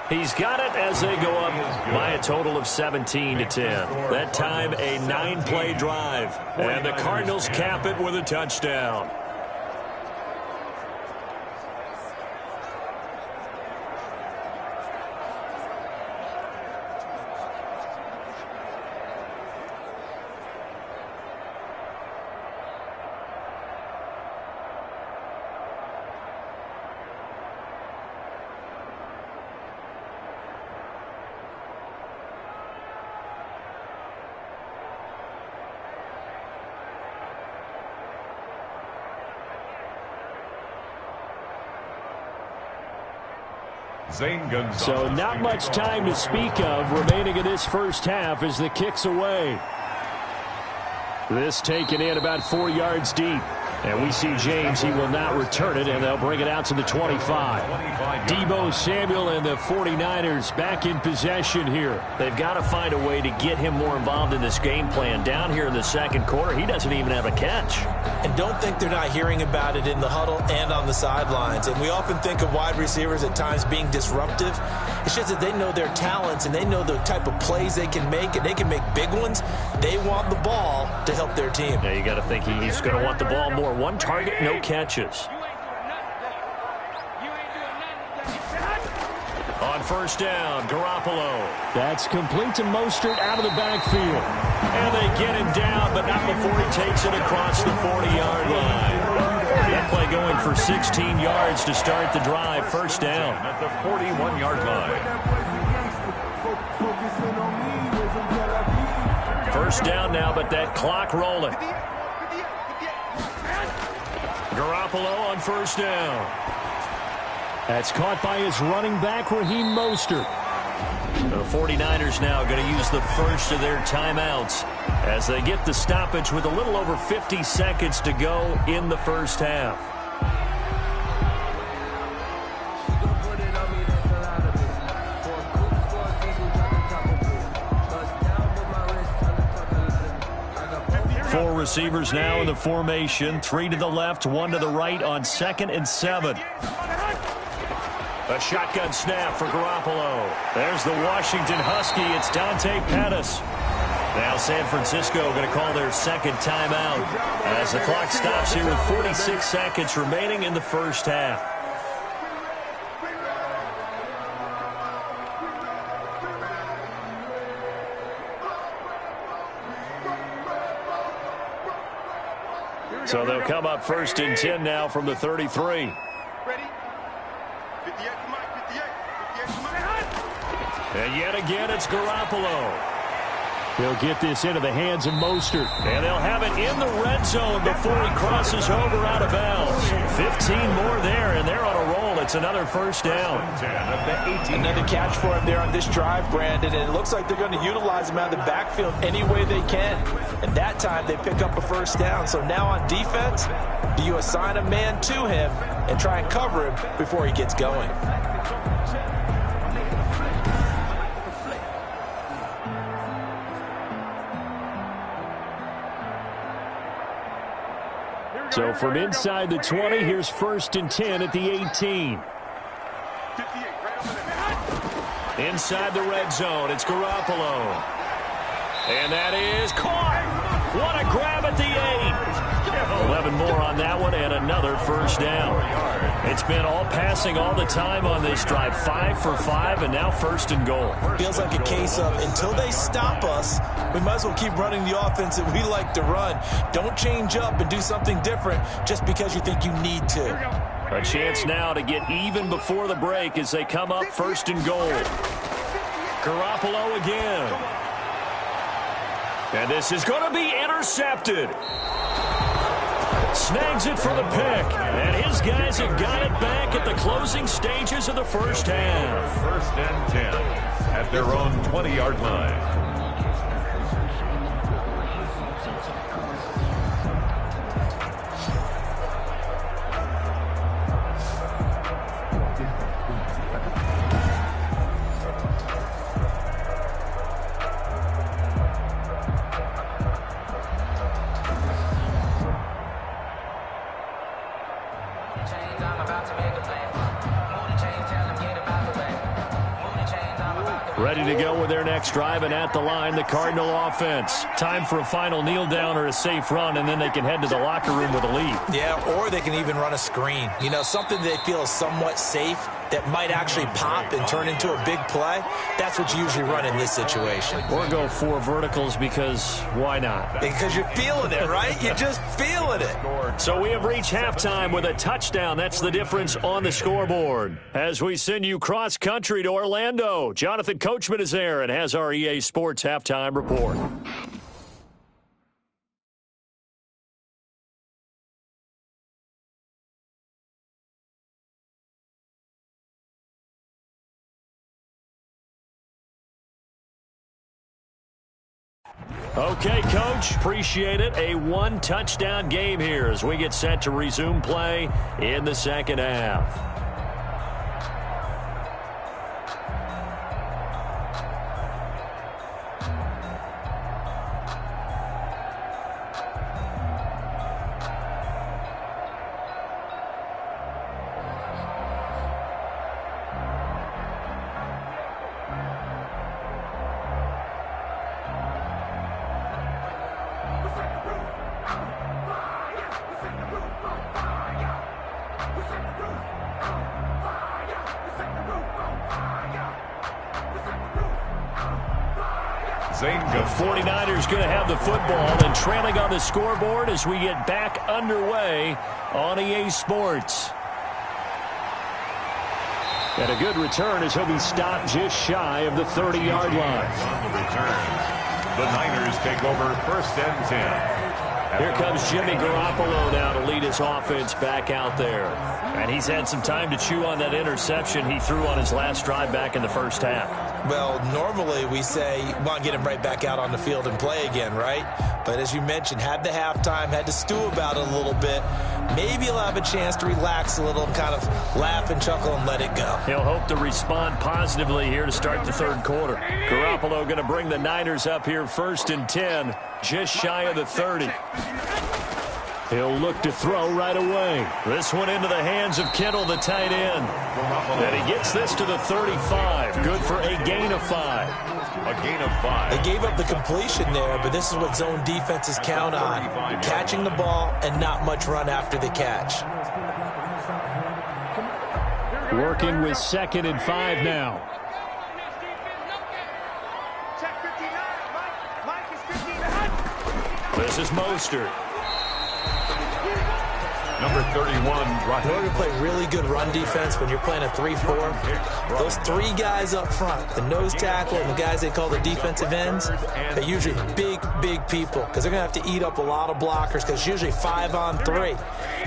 He's got it as they go up by a total of 17-10. That time, a 9-play drive. And the Cardinals cap it with a touchdown. So not much time to speak of remaining in this first half as the kick's away. This taken in about 4 yards deep. And we see James, he will not return it, and they'll bring it out to the 25. Deebo Samuel and the 49ers back in possession here. They've got to find a way to get him more involved in this game plan. Down here in the second quarter, he doesn't even have a catch. And don't think they're not hearing about it in the huddle and on the sidelines. And we often think of wide receivers at times being disruptive. It's just that they know their talents and they know the type of plays they can make, and they can make big ones. They want the ball to help their team. Yeah, you got to think he's going to want the ball more. 1 target, no catches. On first down, Garoppolo. That's complete to Mostert out of the backfield. And they get him down, but not before he takes it across the 40-yard line. That play going for 16 yards to start the drive. First down. At the 41-yard line. First down now, but that clock rolling. Garoppolo on first down. That's caught by his running back, Raheem Mostert. The 49ers now going to use the first of their timeouts as they get the stoppage with a little over 50 seconds to go in the first half. Four receivers now in the formation. 3 to the left, 1 to the right on 2nd and 7. A shotgun snap for Garoppolo. There's the Washington Husky. It's Dante Pettis. Now San Francisco going to call their second timeout as the clock stops here with 46 seconds remaining in the first half. So they'll come up 1st and 10 now from the 33. Ready? 58 to Mike, 58. 58 to Mike. And yet again, it's Garoppolo. He'll get this into the hands of Mostert. And they'll have it in the red zone before he crosses over out of bounds. 15 more there, and they're on a roll. It's another first down. Another catch for him there on this drive, Brandon, and it looks like they're going to utilize him out of the backfield any way they can. And that time they pick up a first down. So now on defense, do you assign a man to him and try and cover him before he gets going? So from inside the 20, here's 1st and 10 at the 18. Inside the red zone, it's Garoppolo. And that is caught. What a grab at the 8. 11 more on that one and another first down. It's been all passing all the time on this drive. 5 for 5 and now 1st and goal. Feels like a case of until they stop us, we might as well keep running the offense that we like to run. Don't change up and do something different just because you think you need to. A chance now to get even before the break as they come up 1st and goal. Garoppolo again. And this is going to be intercepted. Snags it for the pick. And his guys have got it back at the closing stages of the first half. 1st and 10 at their own 20-yard line. Ready to go with their next drive, and at the line, the Cardinal offense. Time for a final kneel down or a safe run, and then they can head to the locker room with a lead. Yeah, or they can even run a screen. You know, something they feel is somewhat safe that might actually pop and turn into a big play. That's what you usually run in this situation. Or go 4 verticals because why not? Because you're feeling it, right? You're just feeling it. So we have reached halftime with a touchdown. That's the difference on the scoreboard. As we send you cross-country to Orlando, Jonathan Coachman is there and has our EA Sports halftime report. Okay, Coach, appreciate it. A 1-touchdown game here as we get set to resume play in the second half. The 49ers going to have the football and trailing on the scoreboard as we get back underway on EA Sports. And a good return as he'll be stopped just shy of the 30-yard line. On the return, the Niners take over 1st and 10. Here comes Jimmy Garoppolo now to lead his offense back out there. And he's had some time to chew on that interception he threw on his last drive back in the first half. Well, normally we say, want to get him right back out on the field and play again, right? But as you mentioned, had the halftime, had to stew about it a little bit. Maybe he'll have a chance to relax a little, kind of laugh and chuckle and let it go. He'll hope to respond positively here to start the third quarter. Garoppolo going to bring the Niners up here 1st and 10, just shy of the 30. He'll look to throw right away. This one into the hands of Kittle, the tight end. And he gets this to the 35. Good for a gain of 5. A gain of 5. They gave up the completion there, but this is what zone defenses count on. Catching the ball and not much run after the catch. Working with 2nd and 5 now. This is Mostert. Number 31, in order to play really good run defense when you're playing a 3-4, those 3 guys up front, the nose tackle and the guys they call the defensive ends, they're usually big people because they're going to have to eat up a lot of blockers because it's usually 5 on 3.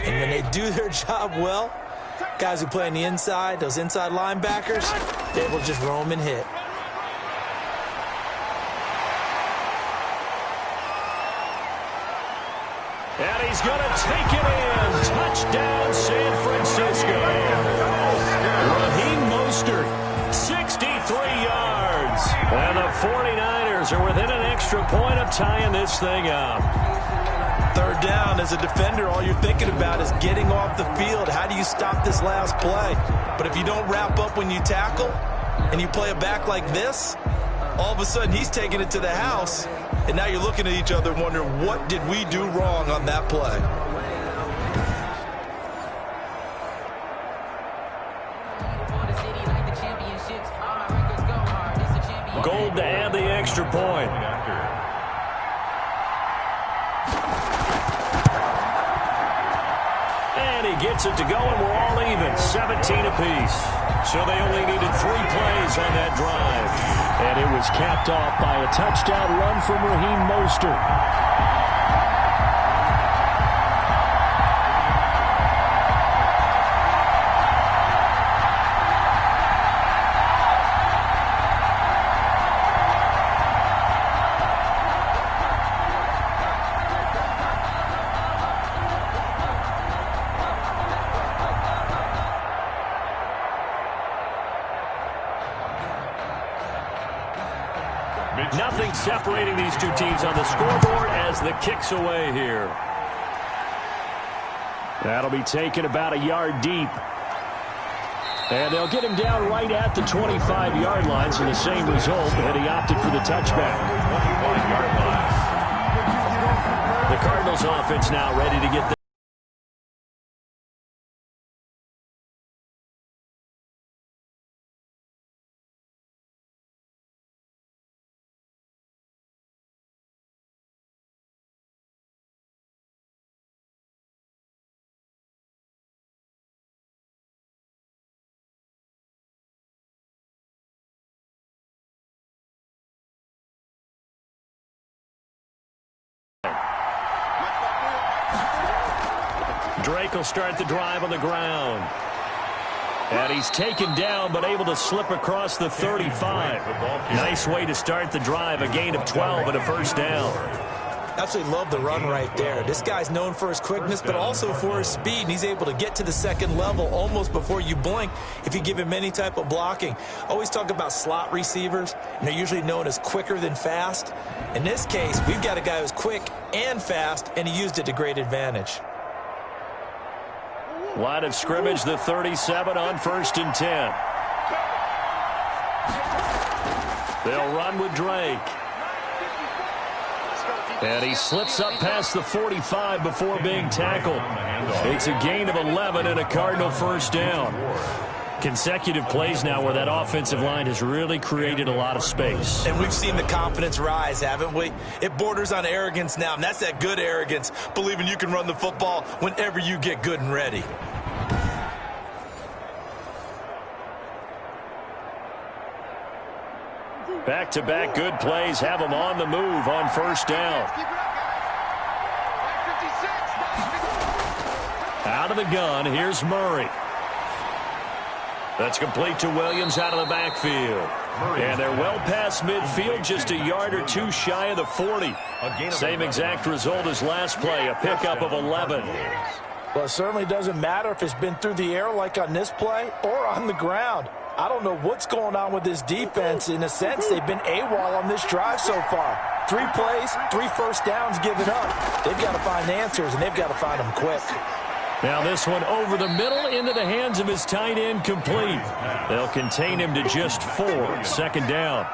And when they do their job well, guys who play on the inside, those inside linebackers, they will just roam and hit. And he's going to take it in. Touchdown, San Francisco. Raheem Mostert, 63 yards. And the 49ers are within an extra point of tying this thing up. 3rd down, as a defender, all you're thinking about is getting off the field. How do you stop this last play? But if you don't wrap up when you tackle and you play it back like this, all of a sudden he's taking it to the house. And now you're looking at each other wondering, what did we do wrong on that play? Gold to add the extra point. And he gets it to go, and we're all even, 17 apiece. So they only needed 3 plays on that drive. And it was capped off by a touchdown run from Raheem Mostert. Nothing separating these two teams on the scoreboard as the kick's away here. That'll be taken about a yard deep. And they'll get him down right at the 25-yard line, so the same result, and he opted for the touchback. The Cardinals offense now ready to get the Drake will start the drive on the ground. And he's taken down but able to slip across the 35. Nice way to start the drive, a gain of 12 and a 1st down. Absolutely love the run right there. This guy's known for his quickness but also for his speed, and he's able to get to the 2nd level almost before you blink if you give him any type of blocking. Always talk about slot receivers, and they're usually known as quicker than fast. In this case, we've got a guy who's quick and fast, and he used it to great advantage. Line of scrimmage, the 37 on 1st and 10. They'll run with Drake. And he slips up past the 45 before being tackled. It's a gain of 11 and a Cardinal 1st down. Consecutive plays now where that offensive line has really created a lot of space. And we've seen the confidence rise, haven't we? It borders on arrogance now, and that's that good arrogance, believing you can run the football whenever you get good and ready. Back-to-back good plays have them on the move on 1st down. Out of the gun, here's Murray. That's complete to Williams out of the backfield. And they're well past midfield, just a yard or 2 shy of the 40. Same exact result as last play, a pickup of 11. Well, it certainly doesn't matter if it's been through the air like on this play or on the ground. I don't know what's going on with this defense. In a sense, they've been AWOL on this drive so far. 3 plays, 3 first downs given up. They've got to find answers, and they've got to find them quick. Now this one over the middle into the hands of his tight end, complete. They'll contain him to just 4. 2nd down.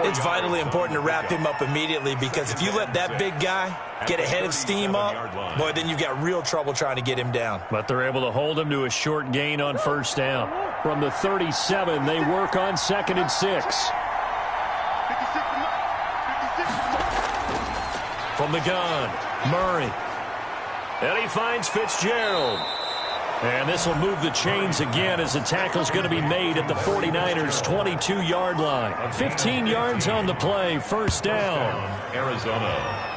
It's vitally important to wrap him up immediately, because if you let that big guy get a head of steam up, boy, then you've got real trouble trying to get him down. But they're able to hold him to a short gain on 1st down. From the 37, they work on 2nd and 6. From the gun, Murray. And he finds Fitzgerald. And this will move the chains again as the tackle's going to be made at the 49ers' 22-yard line. 15 yards on the play, 1st down. Arizona.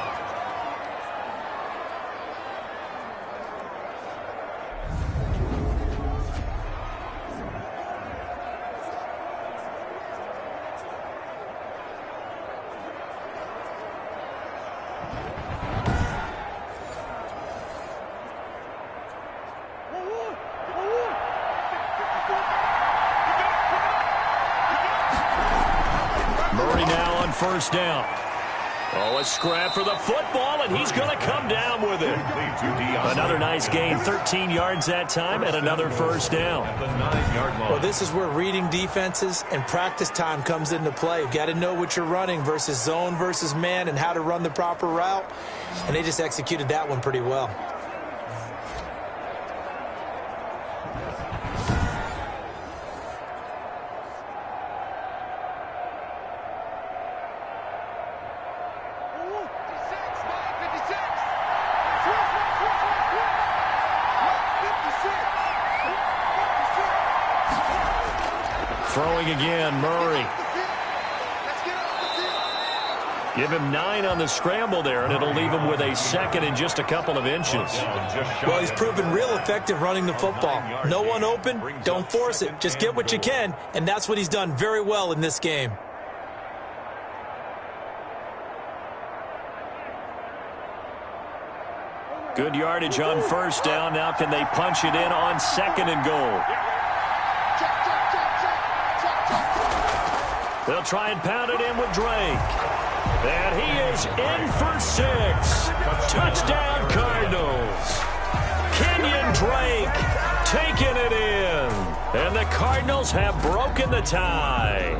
Murray now on 1st down. Oh, a scrap for the football, and he's going to come down with it. Another nice gain, 13 yards that time, and another 1st down. Well, this is where reading defenses and practice time comes into play. You've got to know what you're running versus zone versus man and how to run the proper route. And they just executed that one pretty well. Throwing again, Murray. Give him 9 on the scramble there, and it'll leave him with a 2nd and just a couple of inches. Well, he's proven real effective running the football. No one open, don't force it. Just get what you can, and that's what he's done very well in this game. Good yardage on 1st down. Now can they punch it in on 2nd and goal? They'll try and pound it in with Drake. And he is in for 6. Touchdown, Cardinals. Kenyon Drake taking it in. And the Cardinals have broken the tie.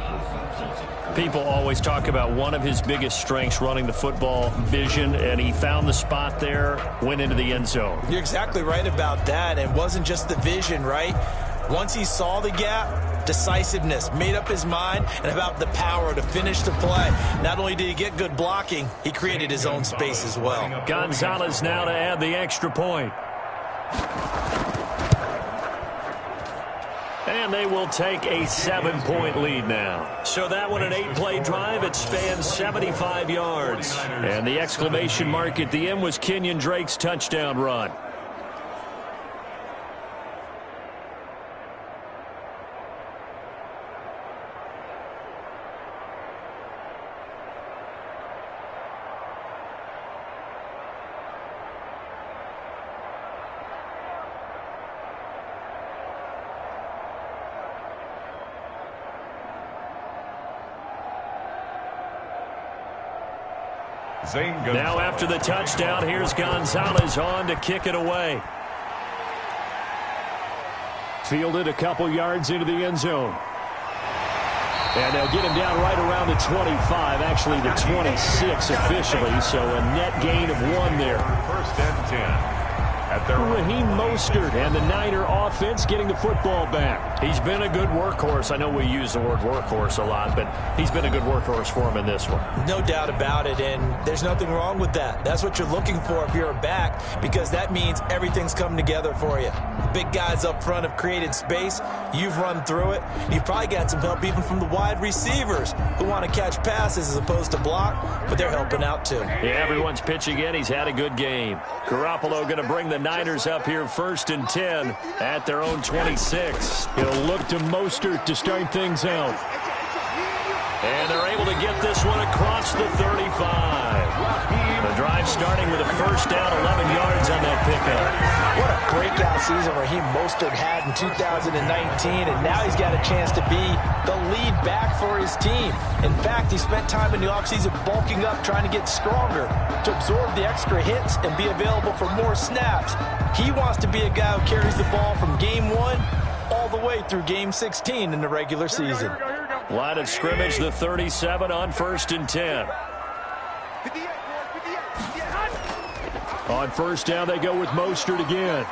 People always talk about one of his biggest strengths, running the football, vision, and he found the spot there, went into the end zone. You're exactly right about that. It wasn't just the vision, right? Once he saw the gap, decisiveness, made up his mind, and about the power to finish the play. Not only did he get good blocking, he created his own space as well. Gonzalez now to add the extra point. And they will take a 7-point lead now. So that one, an 8-play drive. It spans 75 yards. And the exclamation mark at the end was Kenyon Drake's touchdown run. Now after the touchdown, here's Gonzalez on to kick it away. Fielded a couple yards into the end zone. And they'll get him down right around the 25, actually the 26 officially, so a net gain of 1 there. 1st and 10. Raheem Mostert and the Niner offense getting the football back. He's been a good workhorse. I know we use the word workhorse a lot, but he's been a good workhorse for him in this one. No doubt about it, and there's nothing wrong with that. That's what you're looking for if you're a back, because that means everything's come together for you. The big guys up front have created space. You've run through it. You've probably got some help even from the wide receivers who want to catch passes as opposed to block, but they're helping out too. Yeah, everyone's pitching in. He's had a good game. Garoppolo going to bring the Niners up here 1st and 10 at their own 26. He'll look to Mostert to start things out. And they're able to get this one across the 35. The drive starting with a 1st down, 11 yards on that pickup. What a breakout season Raheem Mostert had in 2019, and now he's got a chance to be the lead back for his team. In fact, he spent time in the offseason bulking up, trying to get stronger, to absorb the extra hits and be available for more snaps. He wants to be a guy who carries the ball from game 1 all the way through game 16 in the regular season. Line of scrimmage, the 37 on 1st and 10. On 1st down, they go with Mostert again.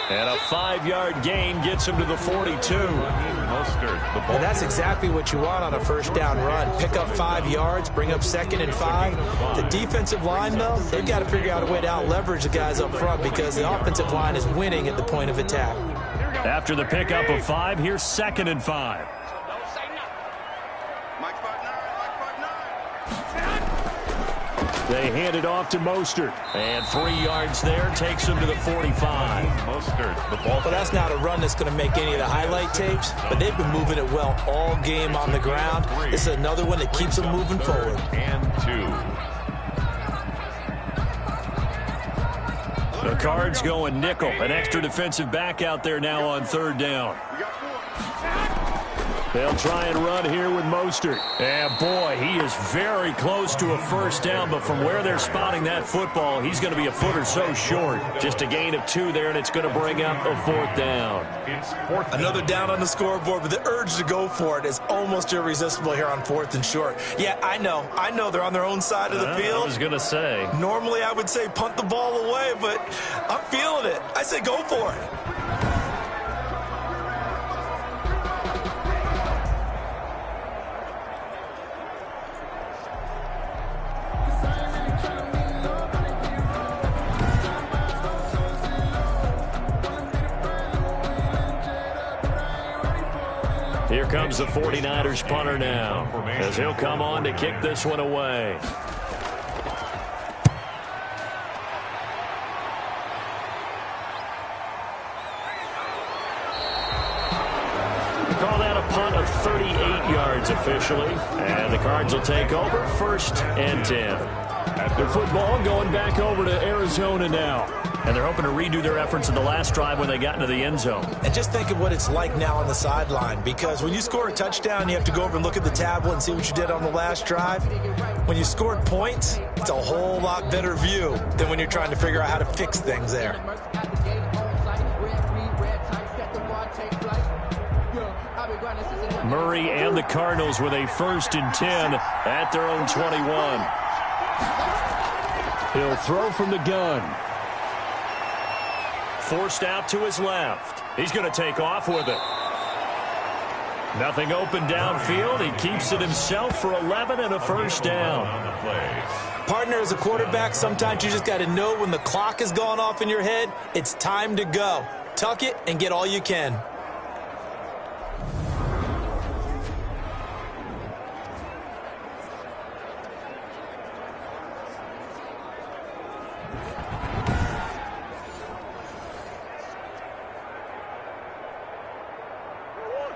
And a 5-yard gain gets him to the 42. And that's exactly what you want on a 1st down run. Pick up 5 yards, bring up 2nd and 5. The defensive line, though, they've got to figure out a way to out-leverage the guys up front because the offensive line is winning at the point of attack. After the pickup of 5, here's 2nd and 5. They hand it off to Mostert. And 3 yards there takes him to the 45. Mostert, the ball. Well, that's not a run that's going to make any of the highlight tapes, but they've been moving it well all game on the ground. This is another one that keeps them moving forward. And 2. The Cards going nickel. An extra defensive back out there now on 3rd down. They'll try and run here with Mostert. And, boy, he is very close to a 1st down, but from where they're spotting that football, he's going to be a foot or so short. Just a gain of 2 there, and it's going to bring up a 4th down. Another down on the scoreboard, but the urge to go for it is almost irresistible here on 4th and short. Yeah, I know they're on their own side of the field. I was going to say. Normally, I would say punt the ball away, but I'm feeling it. I say go for it. Here comes the 49ers punter now, as he'll come on to kick this one away. Call that a punt of 38 yards officially, and the Cards will take over 1st and 10. The football going back over to Arizona now. And they're hoping to redo their efforts in the last drive when they got into the end zone. And just think of what it's like now on the sideline, because when you score a touchdown, you have to go over and look at the tablet and see what you did on the last drive. When you scored points, it's a whole lot better view than when you're trying to figure out how to fix things there. Murray and the Cardinals with a 1st and 10 at their own 21. He'll throw from the gun. Forced out to his left. He's going to take off with it. Nothing open downfield. He keeps it himself for 11 and a 1st down. Partner, as a quarterback, sometimes you just got to know when the clock has gone off in your head, it's time to go. Tuck it and get all you can.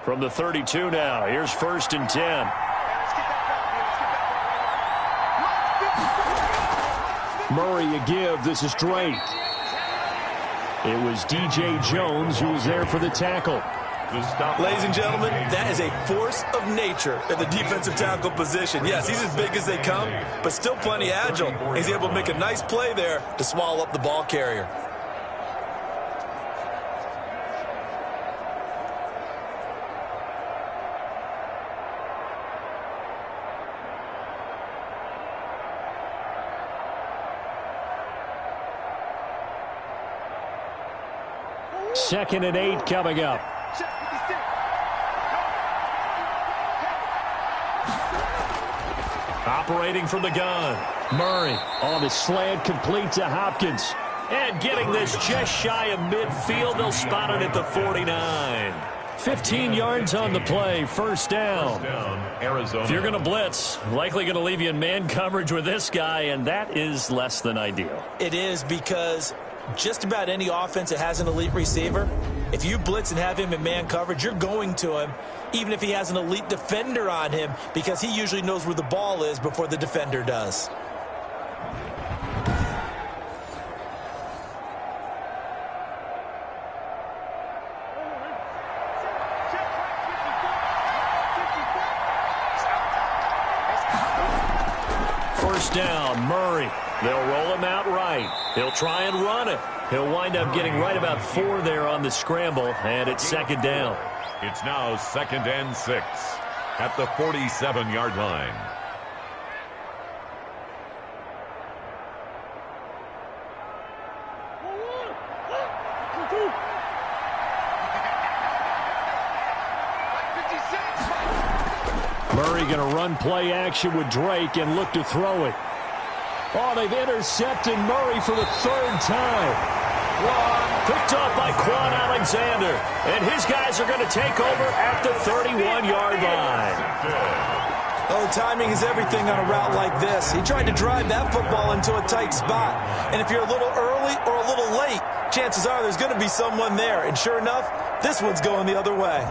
From the 32 now, here's 1st and 10. Murray a give. This is Drake. It was DJ Jones who was there for the tackle. Ladies and gentlemen, that is a force of nature at the defensive tackle position. Yes, he's as big as they come, but still plenty agile. He's able to make a nice play there to swallow up the ball carrier. Second and 8 coming up. Operating from the gun. Murray on the slant, complete to Hopkins. And getting this just shy of midfield. They'll spot it at the 49. 15 yards on the play, 1st down. If you're going to blitz, likely going to leave you in man coverage with this guy, and that is less than ideal. It is, because just about any offense that has an elite receiver, if you blitz and have him in man coverage, you're going to him, even if he has an elite defender on him, because he usually knows where the ball is before the defender does. first down. Murray. They'll roll him out right. He'll try and run it. He'll wind up getting right about 4 there on the scramble, and it's second down. It's now 2nd and 6 at the 47-yard line. Murray going to run play action with Drake and look to throw it. Oh, they've intercepted Murray for the 3rd time. Picked off by Quan Alexander. And his guys are going to take over at the 31-yard line. Oh, timing is everything on a route like this. He tried to drive that football into a tight spot. And if you're a little early or a little late, chances are there's going to be someone there. And sure enough, this one's going the other way.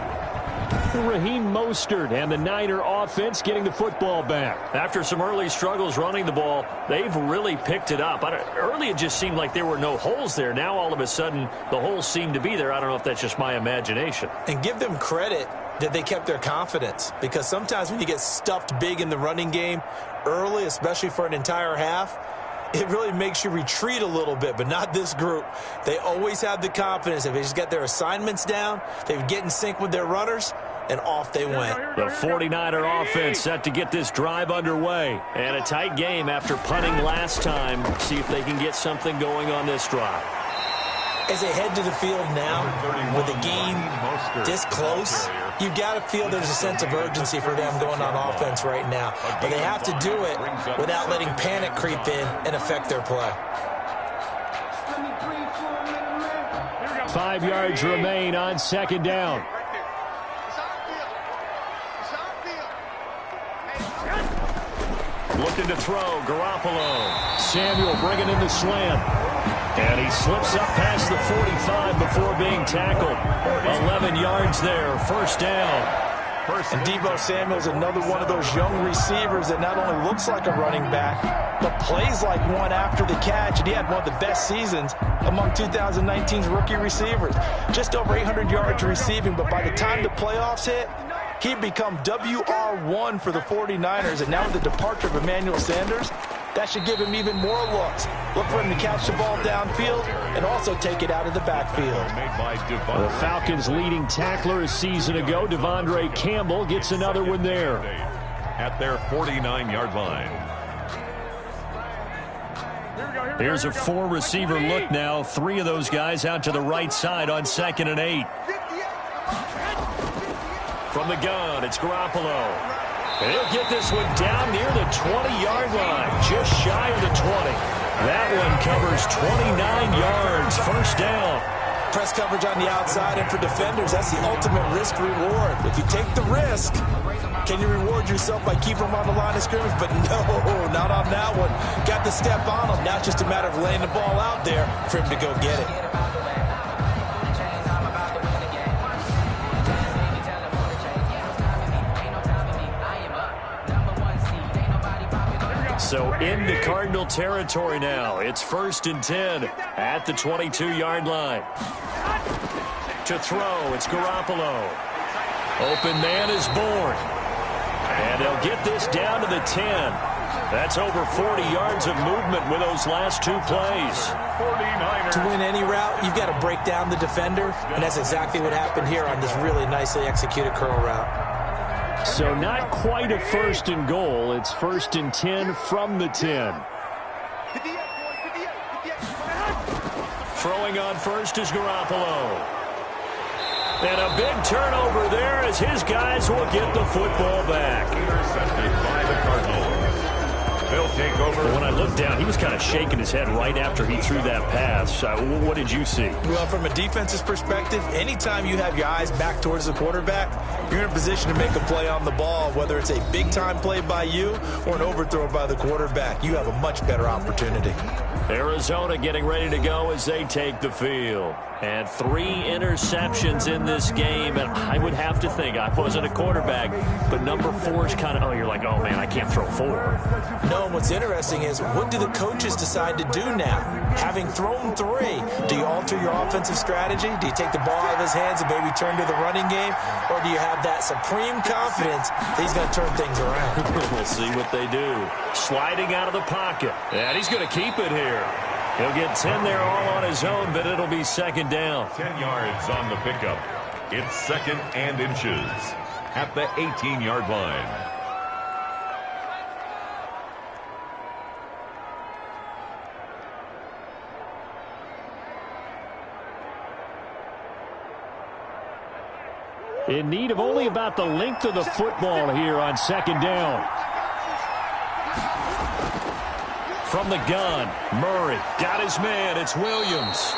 Raheem Mostert and the Niner offense getting the football back. After some early struggles running the ball, they've really picked it up. Early it just seemed like there were no holes there. Now all of a sudden the holes seem to be there. I don't know if that's just my imagination. And give them credit that they kept their confidence, because sometimes when you get stuffed big in the running game early, especially for an entire half, it really makes you retreat a little bit, but not this group. They always have the confidence. If they just get their assignments down, they would get in sync with their runners, and off they went. The 49er offense set to get this drive underway. And a tight game after punting last time. See if they can get something going on this drive. As they head to the field now, with the game this close, you've got to feel there's a sense of urgency for them going on offense right now. But they have to do it without letting panic creep in and affect their play. 5 yards remain on second down. Looking to throw, Garoppolo. Samuel bringing in the slant. And he slips up past the 45 before being tackled. 11 yards there, first down. And Deebo Samuel's another one of those young receivers that not only looks like a running back, but plays like one after the catch. And he had one of the best seasons among 2019's rookie receivers. Just over 800 yards receiving, but by the time the playoffs hit, he'd become WR1 for the 49ers. And now with the departure of Emmanuel Sanders, that should give him even more looks. Look for him to catch the ball downfield and also take it out of the backfield. The Falcons' leading tackler a season ago, Devondre Campbell, gets another one there. At their 49-yard line. Here's a 4-receiver look now. 3 of those guys out to the right side on 2nd and 8. From the gun, it's Garoppolo. And he'll get this one down near the 20-yard line, just shy of the 20. That one covers 29 yards, first down. Press coverage on the outside, and for defenders, that's the ultimate risk reward. If you take the risk, can you reward yourself by keeping them on the line of scrimmage? But no, not on that one. Got the step on him. Now it's just a matter of laying the ball out there for him to go get it. So into Cardinal territory now. It's 1st and 10 at the 22-yard line. To throw, it's Garoppolo. Open man is born. And they'll get this down to the 10. That's over 40 yards of movement with those last 2 plays. To win any route, you've got to break down the defender, and that's exactly what happened here on this really nicely executed curl route. So not quite a 1st and goal. It's 1st and 10 from the 10. Throwing on first is Garoppolo. And a big turnover there as his guys will get the football back. Intercepted by the Cardinals. They'll take over. When I looked down, he was kind of shaking his head right after he threw that pass. What did you see? Well, from a defense's perspective, anytime you have your eyes back towards the quarterback, you're in a position to make a play on the ball, whether it's a big-time play by you or an overthrow by the quarterback. You have a much better opportunity. Arizona getting ready to go as they take the field. And 3 interceptions in this game. And I would have to think, I wasn't a quarterback, but number 4 is kind of, you're like, oh, man, I can't throw 4. No, and what's interesting is, what do the coaches decide to do now? Having thrown 3, do you all alter your offensive strategy? Do you take the ball out of his hands and maybe turn to the running game? Or do you have that supreme confidence that he's going to turn things around? We'll see what they do. Sliding out of the pocket. And he's going to keep it here. He'll get 10 there all on his own, but it'll be second down. 10 yards on the pickup. It's second and inches at the 18-yard line. In need of only about the length of the football here on second down. From the gun, Murray got his man. It's Williams.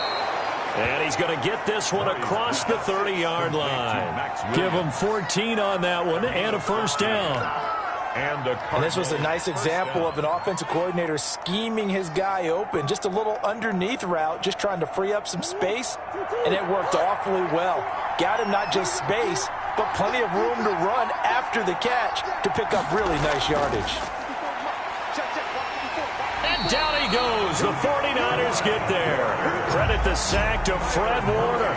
And he's going to get this one across the 30-yard line. Give him 14 on that one and a first down. And this was a nice example of an offensive coordinator scheming his guy open. Just a little underneath route, just trying to free up some space, and it worked awfully well. Got him not just space, but plenty of room to run after the catch to pick up really nice yardage. And down he goes. The 49ers get there. Credit the sack to Fred Warner.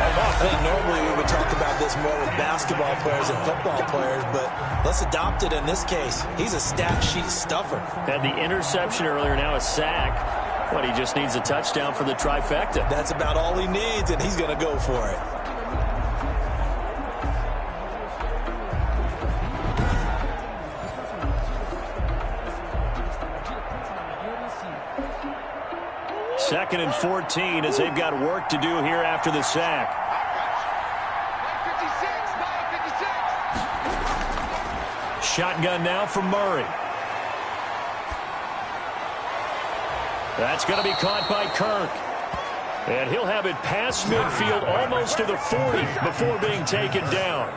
I think normally we would talk about this more with basketball players and football players, but let's adopt it in this case. He's a stat sheet stuffer. Had the interception earlier, now a sack. But he just needs a touchdown for the trifecta. That's about all he needs, and he's going to go for it. Second and 14 as they've got work to do here after the sack. Shotgun now from Murray. That's going to be caught by Kirk. And he'll have it past midfield almost to the 40 before being taken down.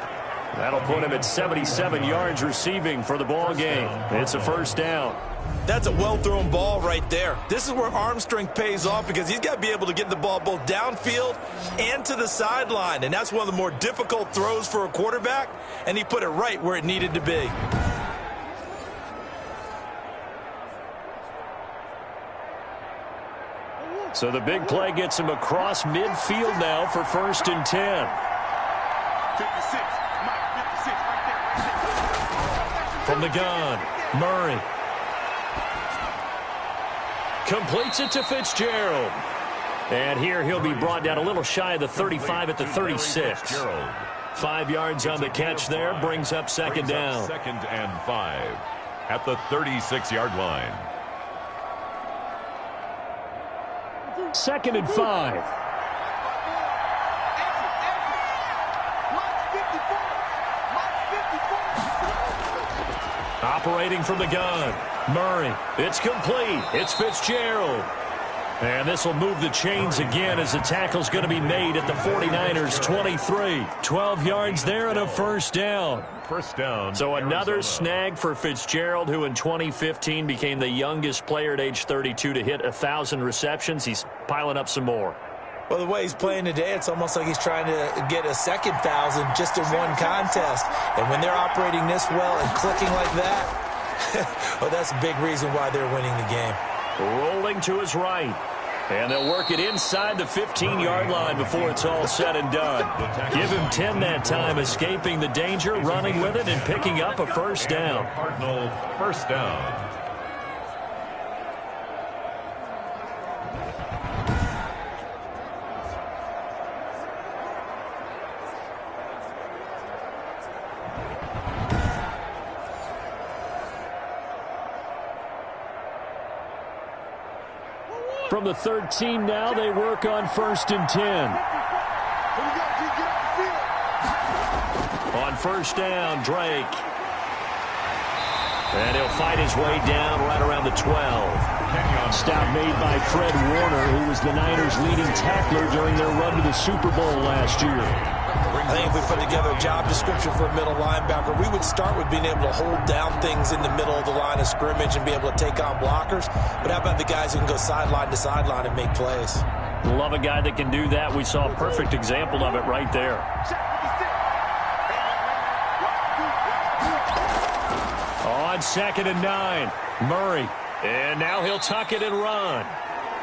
That'll put him at 77 yards receiving for the ball game. It's a first down. That's a well-thrown ball right there. This is where arm strength pays off because he's got to be able to get the ball both downfield and to the sideline. And that's one of the more difficult throws for a quarterback, and he put it right where it needed to be. So the big play gets him across midfield now for first and 10. 56. From the gun, Murray. Completes it to Fitzgerald. And here he'll be brought down a little shy of the 35 at the 36. 5 yards on the catch there, brings up second down. Second and 5 at the 36-yard line. Second and 5. Operating from the gun, Murray. It's complete. It's Fitzgerald. And this will move the chains again as the tackle's going to be made at the 49ers' 23. 12 yards there and a first down. First down. So another snag for Fitzgerald, who in 2015 became the youngest player at age 32 to hit 1,000 receptions. He's piling up some more. Well, the way he's playing today, it's almost like he's trying to get a second 1,000 just in one contest. And when they're operating this well and clicking like that, well, that's a big reason why they're winning the game. Rolling to his right. And they'll work it inside the 15-yard line before it's all said and done. Give him 10 that time, escaping the danger, running with it, and picking up a first down. Cardinal first down. From the 13 now, they work on first and 10. On first down, Drake. And he'll fight his way down right around the 12. Stop made by Fred Warner, who was the Niners' leading tackler during their run to the Super Bowl last year. I think if we put together a job description for a middle linebacker, we would start with being able to hold down things in the middle of the line of scrimmage and be able to take on blockers. But how about the guys who can go sideline to sideline and make plays? Love a guy that can do that. We saw a perfect example of it right there. On second and 9, Murray. And now he'll tuck it and run.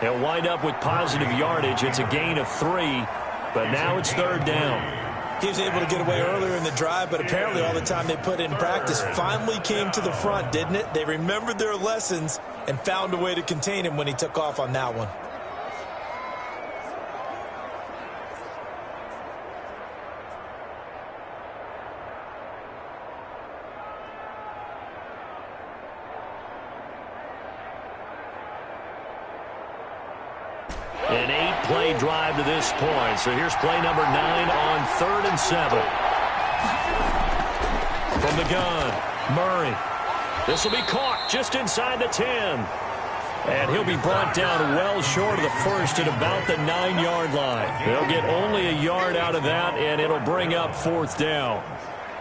He'll wind up with positive yardage. It's a gain of 3, but now it's 3rd down. He was able to get away earlier in the drive, but apparently all the time they put in practice finally came to the front, didn't it? They remembered their lessons and found a way to contain him when he took off on that one. An 8-play drive to this point. So here's play number 9 on 3rd and 7. From the gun, Murray. This will be caught just inside the 10. And he'll be brought down well short of the first at about the 9-yard line. They'll get only a yard out of that, and it'll bring up 4th down.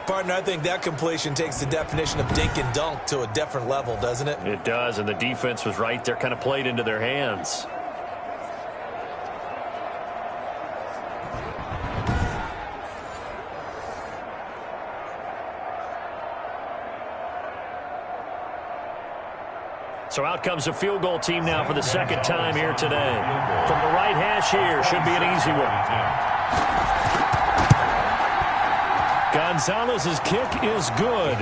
Partner, I think that completion takes the definition of dink and dunk to a different level, doesn't it? It does, and the defense was right there, kind of played into their hands. So out comes the field goal team now for the 2nd time here today. From the right hash here, should be an easy one. Gonzalez's kick is good.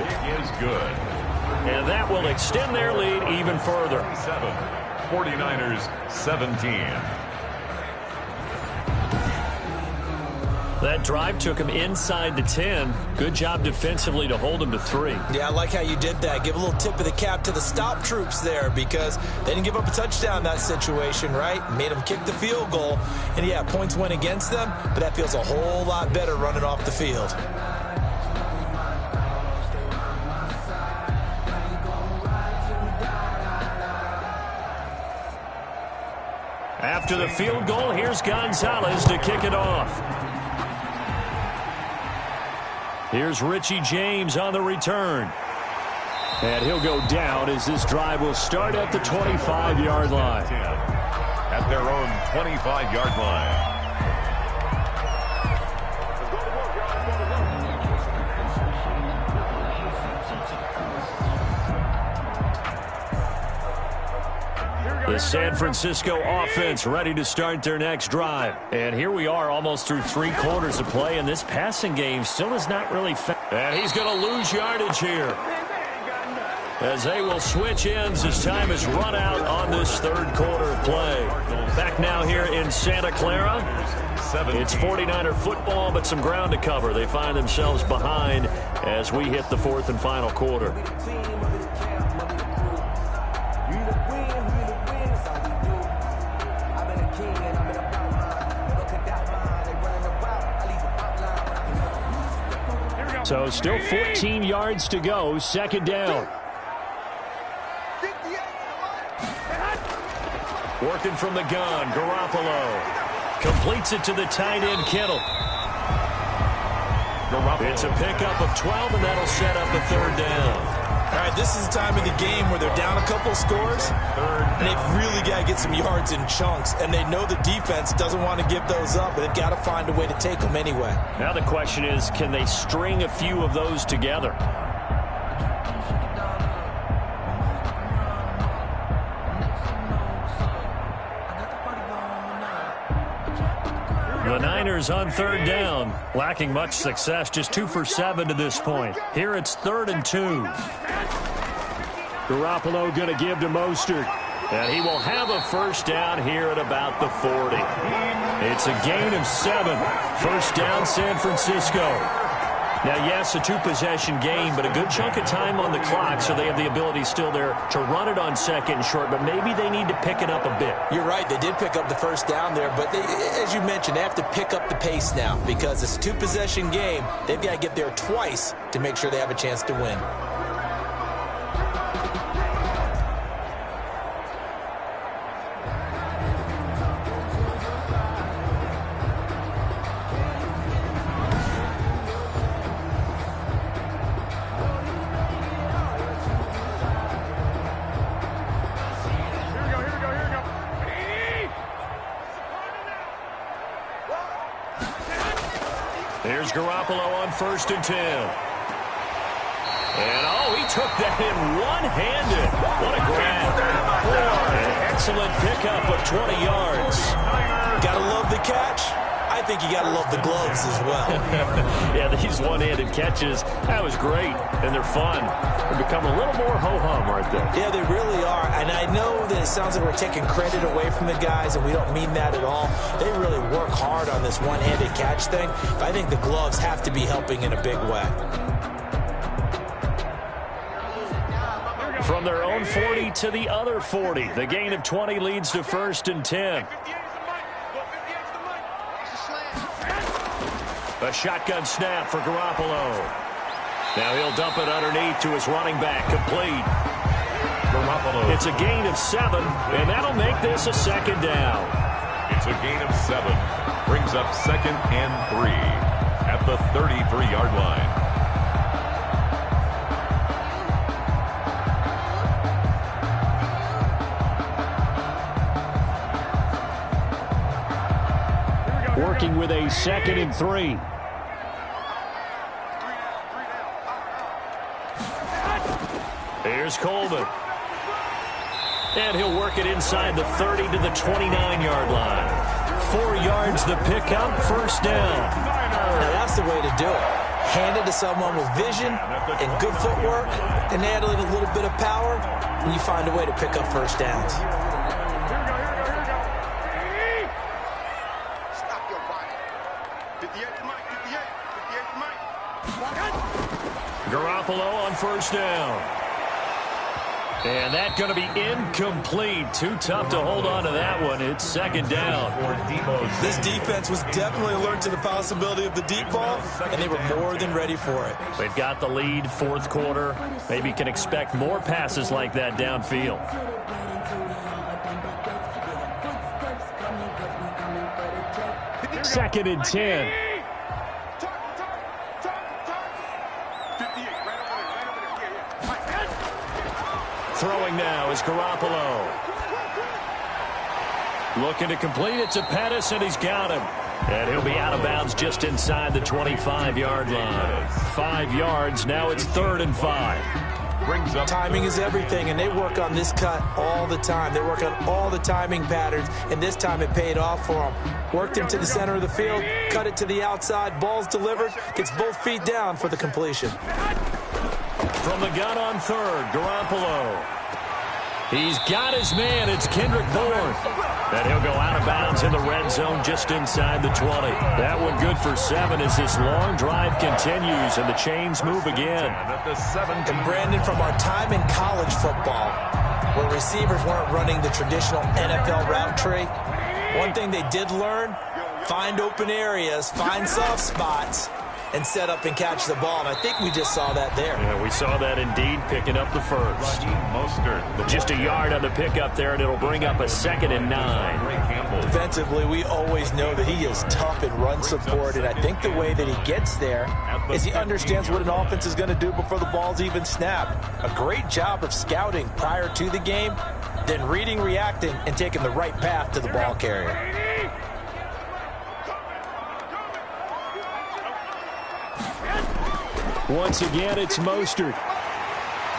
And that will extend their lead even further. 49ers 17. That drive took him inside the 10. Good job defensively to hold him to 3. Yeah, I like how you did that. Give a little tip of the cap to the stop troops there because they didn't give up a touchdown in that situation, right? Made them kick the field goal. And, yeah, points went against them, but that feels a whole lot better running off the field. After the field goal, here's Gonzalez to kick it off. Here's Richie James on the return. And he'll go down as this drive will start at the 25-yard line. At their own 25-yard line. The San Francisco offense ready to start their next drive. And here we are almost through 3 quarters of play, and this passing game still is not really and he's going to lose yardage here as they will switch ends as time has run out on this 3rd quarter of play. Back now here in Santa Clara. It's 49er football, but some ground to cover. They find themselves behind as we hit the 4th and final quarter. So still 14 yards to go, 2nd down. Working from the gun, Garoppolo completes it to the tight end, Kittle. It's a pickup of 12, and that'll set up a 3rd down. All right, this is the time of the game where they're down a couple of scores, and they've really got to get some yards in chunks, and they know the defense doesn't want to give those up, but they've got to find a way to take them anyway. Now the question is, can they string a few of those together? The Niners on 3rd down, lacking much success, just 2 for 7 to this point. Here it's 3rd and 2. Garoppolo going to give to Mostert, and he will have a 1st down here at about the 40. It's a gain of 7. 1st down, San Francisco. Now, yes, a 2-possession game, but a good chunk of time on the clock, so they have the ability still there to run it on 2nd and short, but maybe they need to pick it up a bit. You're right. They did pick up the 1st down there, but they, as you mentioned, they have to pick up the pace now because it's a 2-possession game. They've got to get there twice to make sure they have a chance to win. Here's Garoppolo on 1st and 10. And, oh, he took that in one-handed. What a grab. Boy, an excellent pickup of 20 yards. Gotta love the catch. I think you gotta love the gloves as well. Yeah, these one-handed catches, that was great, and they're fun. They're becoming a little more ho-hum right there. Yeah, they really are, and I know that it sounds like we're taking credit away from the guys, and we don't mean that at all. They really work hard on this one-handed catch thing, but I think the gloves have to be helping in a big way. From their own 40 to the other 40, the gain of 20 leads to 1st and 10. A shotgun snap for Garoppolo. Now he'll dump it underneath to his running back. Complete. Garoppolo. It's a gain of 7, and that'll make this a 2nd down. It's a gain of 7. Brings up 2nd and 3 at the 33-yard line. Working with a 2nd and 3. Here's Coleman. And he'll work it inside the 30 to the 29-yard line. 4 yards the pickup, 1st down. Now that's the way to do it. Hand it to someone with vision and good footwork, and add a little bit of power, and you find a way to pick up 1st downs. Garoppolo on 1st down. And that's going to be incomplete. Too tough to hold on to that one. It's 2nd down. This defense was definitely alert to the possibility of the deep ball, and they were more than ready for it. They've got the lead, 4th quarter. Maybe can expect more passes like that downfield. 2nd and 10. Throwing now is Garoppolo. Looking to complete it to Pettis, and he's got him. And he'll be out of bounds just inside the 25-yard line. 5 yards, now it's 3rd and 5. Brings up. Timing is everything, and they work on this cut all the time. They work on all the timing patterns, and this time it paid off for them. Worked him to the center of the field, cut it to the outside, ball's delivered, gets both feet down for the completion. From the gun on 3rd, Garoppolo. He's got his man. It's Kendrick Bourne. And he'll go out of bounds in the red zone just inside the 20. That one good for 7 as this long drive continues and the chains move again. And Brandon, from our time in college football, where receivers weren't running the traditional NFL route tree, one thing they did learn, find open areas, find soft spots, and set up and catch the ball. And I think we just saw that there. Yeah, we saw that indeed, picking up the 1st. Just a yard on the pickup there, and it'll bring up a 2nd and 9. Defensively, we always know that he is tough in run support, and I think the way that he gets there is he understands what an offense is going to do before the ball's even snapped. A great job of scouting prior to the game, then reading, reacting, and taking the right path to the ball carrier. Once again, it's Mostert.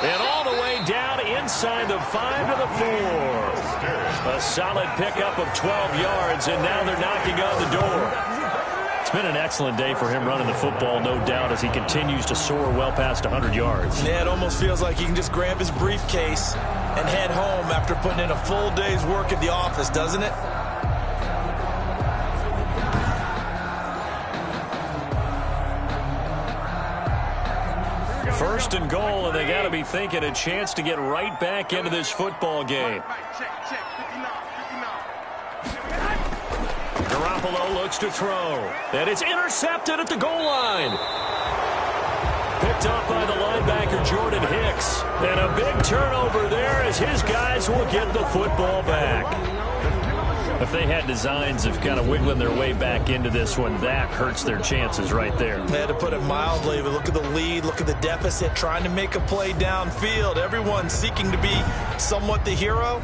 And all the way down inside the 5 to the 4. A solid pickup of 12 yards, and now they're knocking on the door. It's been an excellent day for him running the football, no doubt, as he continues to soar well past 100 yards. Yeah, it almost feels like he can just grab his briefcase and head home after putting in a full day's work at the office, doesn't it? First and goal, and they got to be thinking a chance to get right back into this football game. Garoppolo looks to throw, and it's intercepted at the goal line. Picked up by the linebacker, Jordan Hicks. And a big turnover there as his guys will get the football back. If they had designs of kind of wiggling their way back into this one, that hurts their chances right there. They had to put it mildly, but look at the lead, look at the deficit, trying to make a play downfield. Everyone seeking to be somewhat the hero.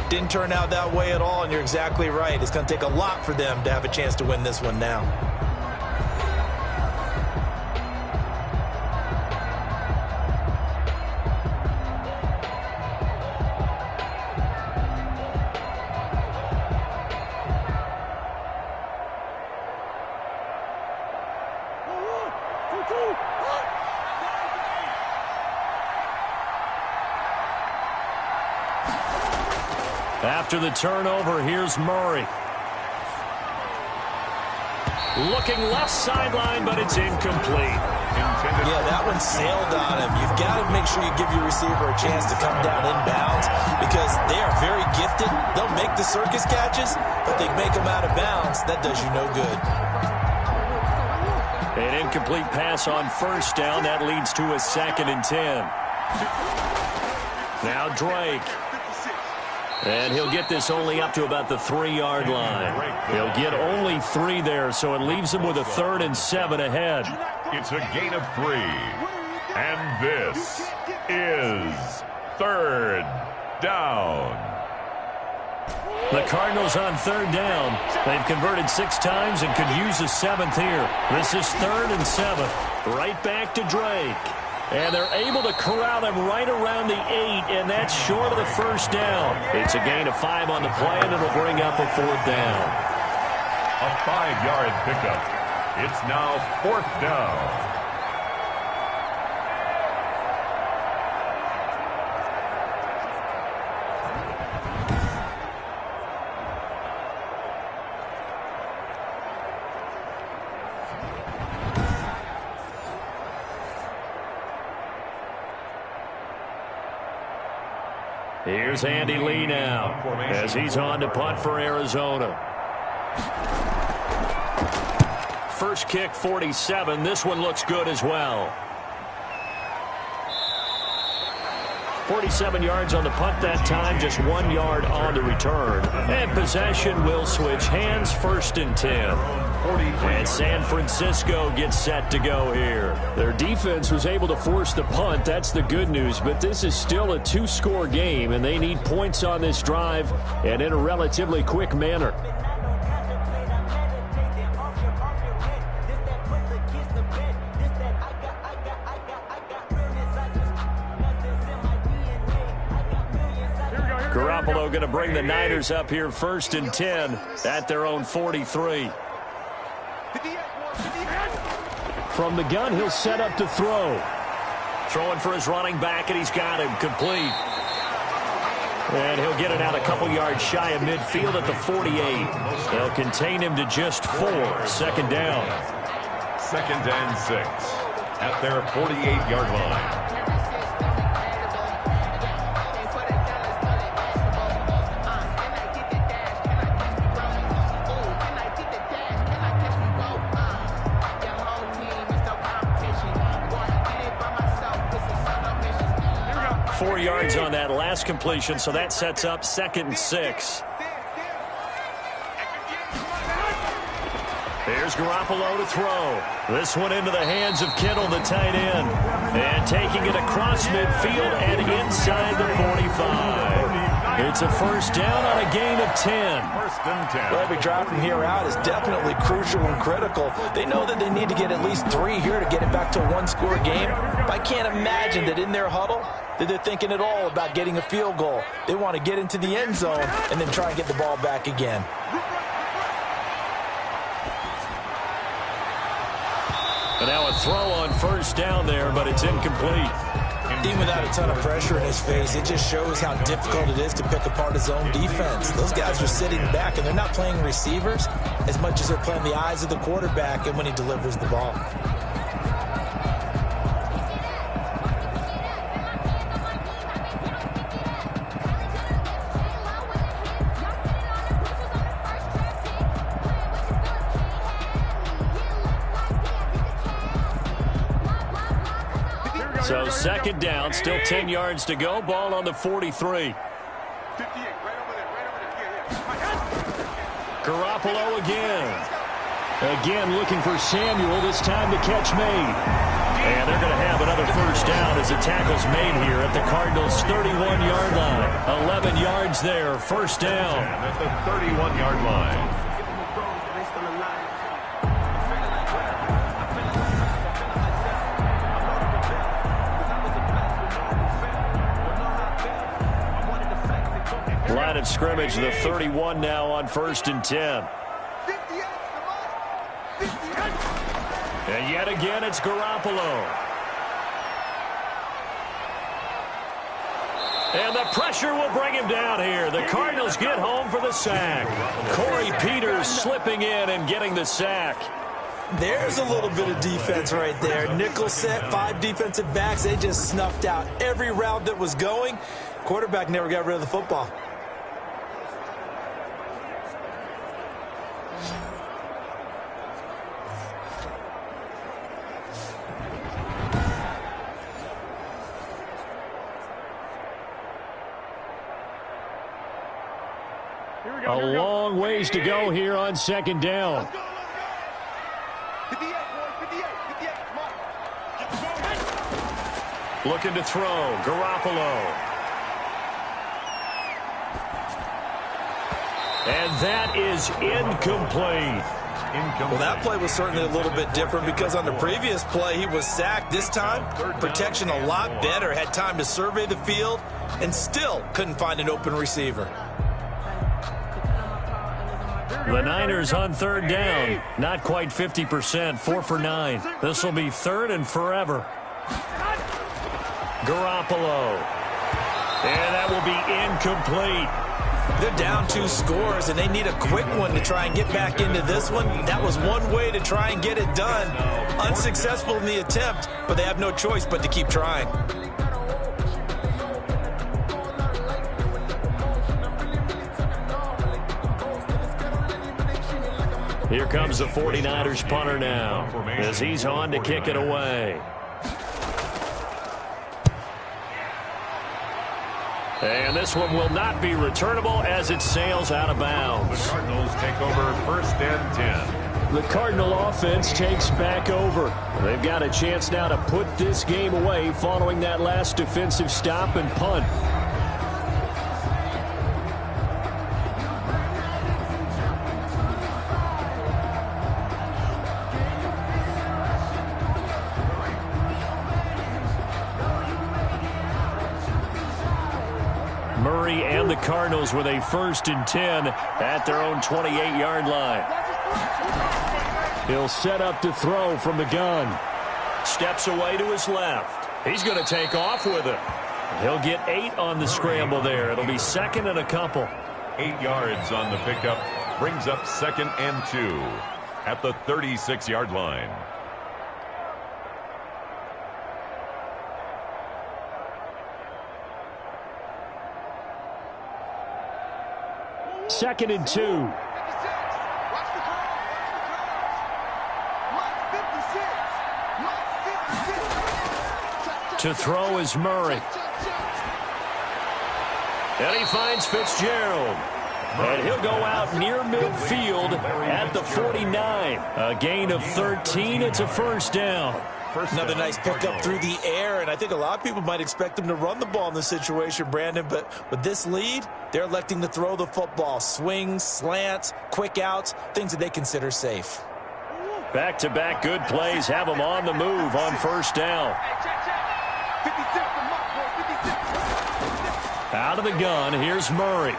Didn't turn out that way at all, and you're exactly right. It's going to take a lot for them to have a chance to win this one now. After the turnover, here's Murray. Looking left sideline, but it's incomplete. Yeah, that one sailed on him. You've got to make sure you give your receiver a chance to come down inbounds because they are very gifted. They'll make the circus catches, but they make them out of bounds. That does you no good. An incomplete pass on first down. That leads to a 2nd and 10. Now Drake. And he'll get this only up to about the 3-yard line. He'll get only 3 there, so it leaves him with a 3rd and 7 ahead. It's a gain of 3. And this is 3rd down. The Cardinals on 3rd down. They've converted 6 times and could use a 7th here. This is 3rd and 7. Right back to Drake. And they're able to corral him right around the 8, and that's short of the 1st down. It's a gain of 5 on the play, and it'll bring up a 4th down. A 5-yard pickup. It's now 4th down. Here's Andy Lee now as he's on to punt for Arizona. First kick, 47. This one looks good as well. 47 yards on the punt that time, just 1 yard on the return. And possession will switch hands, 1st and 10. And San Francisco gets set to go here. Their defense was able to force the punt. That's the good news. But this is still a 2-score game, and they need points on this drive and in a relatively quick manner. Garoppolo going to bring the Niners up here 1st and 10 at their own 43. From the gun, he'll set up to throw. Throwing for his running back, and he's got him complete. And he'll get it out a couple yards shy of midfield at the 48. They'll contain him to just 4. 2nd down. 2nd and 6 at their 48-yard line. Yards on that last completion, so that sets up 2nd and 6. Here's Garoppolo to throw. This one into the hands of Kittle, the tight end. And taking it across midfield and inside the 45. It's a 1st down on a gain of 10. 1st and 10. Well, every drive from here out is definitely crucial and critical. They know that they need to get at least 3 here to get it back to a 1-score game. But I can't imagine that in their huddle that they're thinking at all about getting a field goal. They want to get into the end zone and then try and get the ball back again. And now a throw on 1st down there, but it's incomplete. Even without a ton of pressure in his face, it just shows how difficult it is to pick apart his own defense. Those guys are sitting back, and they're not playing receivers as much as they're playing the eyes of the quarterback and when he delivers the ball. So 2nd down, still 10 yards to go. Ball on the 43. Garoppolo again. Again looking for Samuel, this time the catch made. And they're going to have another 1st down as the tackle's made here at the Cardinals' 31-yard line. 11 yards there, 1st down. At the 31-yard line. Line of scrimmage, the 31 now on 1st and 10. And yet again, it's Garoppolo. And the pressure will bring him down here. The Cardinals get home for the sack. Corey Peters slipping in and getting the sack. There's a little bit of defense right there. Nickel set, 5 defensive backs. They just snuffed out every route that was going. Quarterback never got rid of the football. A long ways to go here on second down. Looking to throw. Garoppolo. And that is incomplete. Well, that play was certainly a little bit different because on the previous play, he was sacked. This time, protection a lot better. Had time to survey the field and still couldn't find an open receiver. The Niners on third down. Not quite 50%. 4 for 9. This will be third and forever. Garoppolo. And that will be incomplete. They're down 2 scores, and they need a quick one to try and get back into this one. That was one way to try and get it done. Unsuccessful in the attempt, but they have no choice but to keep trying. Here comes the 49ers punter now as he's on to kick it away. And this one will not be returnable as it sails out of bounds. The Cardinals take over first and 10. The Cardinal offense takes back over. They've got a chance now to put this game away following that last defensive stop and punt. Murray and the Cardinals with a 1st and 10 at their own 28-yard line. He'll set up to throw from the gun. Steps away to his left. He's going to take off with it. He'll get 8 on the scramble there. It'll be second and a couple. 8 yards on the pickup. Brings up 2nd and 2 at the 36-yard line. Second and 2. To throw is Murray. And he finds Fitzgerald. And he'll go out near midfield at the 49. A gain of 13. It's a 1st down. Another nice pickup through the air, and I think a lot of people might expect them to run the ball in this situation, Brandon, but with this lead, they're electing to throw the football. Swings, slants, quick outs, things that they consider safe. Back-to-back good plays have them on the move on 1st down. Out of the gun, here's Murray.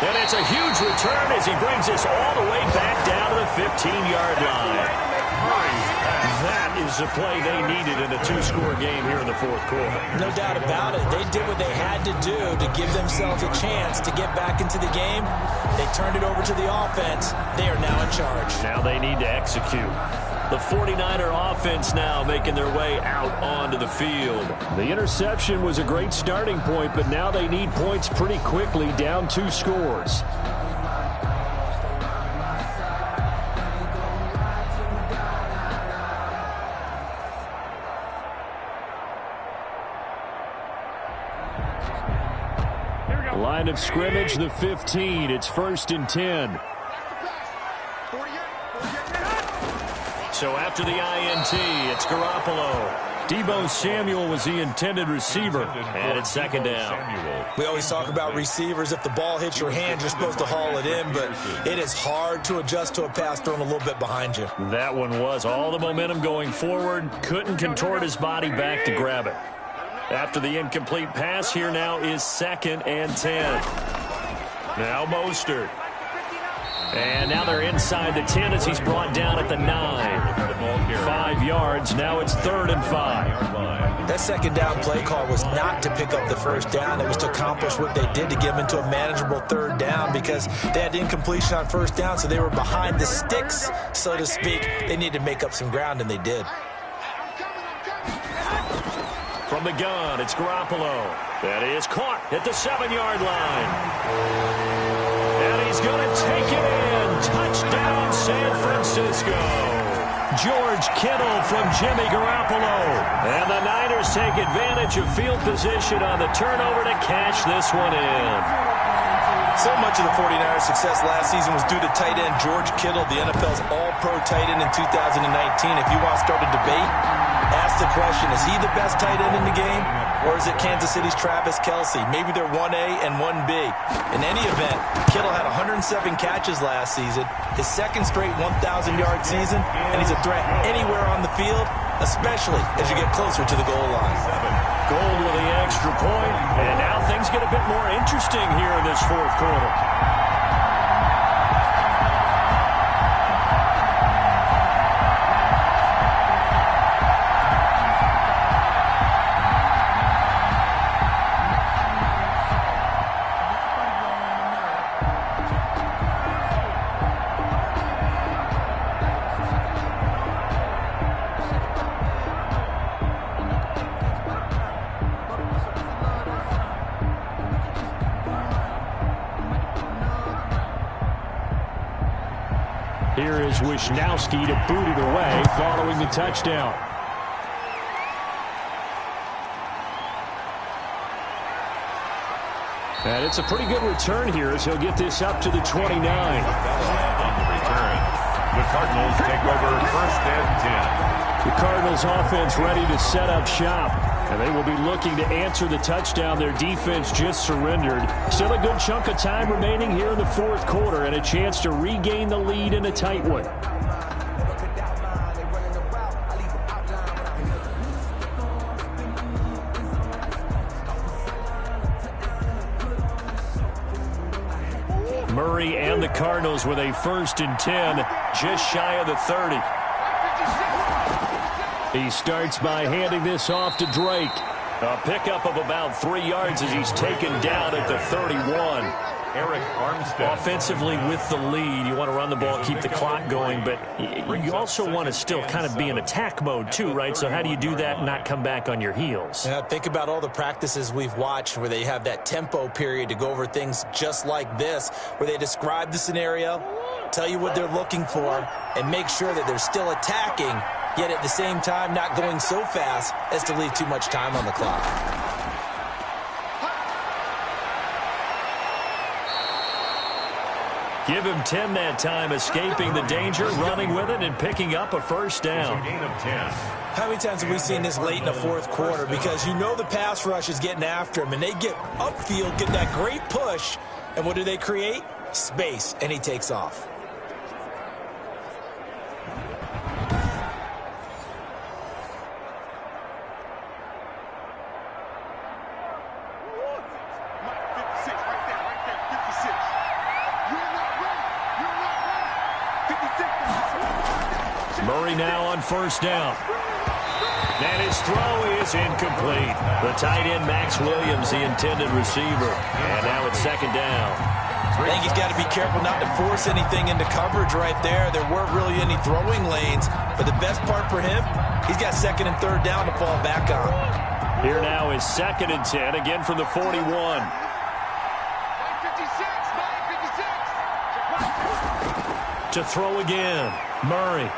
And it's a huge return as he brings us all the way back down to the 15-yard line. That is the play they needed in a 2-score game here in the 4th quarter. No doubt about it. They did what they had to do to give themselves a chance to get back into the game. They turned it over to the offense. They are now in charge. Now they need to execute. The 49er offense now making their way out onto the field. The interception was a great starting point, but now they need points pretty quickly, down 2 scores. Line of scrimmage, the 15. It's 1st and 10. So after the INT, it's Garoppolo. Deebo Samuel was the intended receiver, and it's 2nd down. We always talk about receivers. If the ball hits your hand, you're supposed to haul it in, but it is hard to adjust to a pass thrown a little bit behind you. That one was all the momentum going forward. Couldn't contort his body back to grab it. After the incomplete pass, here now is 2nd and 10. Now Mostert. And now they're inside the 10 as he's brought down at the 9. 5 yards. Now it's 3rd and 5. That second down play call was not to pick up the first down. It was to accomplish what they did to get them into a manageable 3rd down because they had incompletion on first down, so they were behind the sticks, so to speak. They needed to make up some ground, and they did. From the gun, it's Garoppolo. That is caught at the 7-yard line. And he's going to take it in. Touchdown, San Francisco. George Kittle from Jimmy Garoppolo. And the Niners take advantage of field position on the turnover to cash this one in. So much of the 49ers' success last season was due to tight end George Kittle, the NFL's all-pro tight end in 2019. If you want to start a debate, ask the question, is he the best tight end in the game? Or is it Kansas City's Travis Kelce? Maybe they're 1A and 1B. In any event, Kittle had 107 catches last season, his second straight 1,000-yard season, and he's a threat anywhere on the field, especially as you get closer to the goal line. Gold with the extra point, and now things get a bit more interesting here in this 4th quarter. Here is Wisnowski to boot it away following the touchdown. And it's a pretty good return here as he'll get this up to the 29. On the return, the Cardinals take over 1st and 10. The Cardinals offense ready to set up shop. And they will be looking to answer the touchdown their defense just surrendered. Still a good chunk of time remaining here in the 4th quarter and a chance to regain the lead in a tight one. Murray and the Cardinals with a 1st and 10, just shy of the 30. He starts by handing this off to Drake. A pickup of about 3 yards as he's taken down at the 31. Eric Armstead. Offensively with the lead, you want to run the ball, keep the clock going, but you also want to still kind of be in attack mode too, right? So how do you do that and not come back on your heels? Yeah, think about all the practices we've watched where they have that tempo period to go over things just like this, where they describe the scenario, tell you what they're looking for, and make sure that they're still attacking, yet at the same time not going so fast as to leave too much time on the clock. Give him 10 that time, escaping the danger, running with it, and picking up a 1st down. Gain of 10. How many times have we seen this late in the 4th quarter? Because you know the pass rush is getting after him, and they get upfield, get that great push, and what do they create? Space, and he takes off. Murray now on 1st down. And his throw is incomplete. The tight end, Max Williams, the intended receiver. And now it's 2nd down. I think he's got to be careful not to force anything into coverage right there. There weren't really any throwing lanes. But the best part for him, he's got 2nd and 3rd down to fall back on. Here now is 2nd and 10, again from the 41. To throw again, Murray.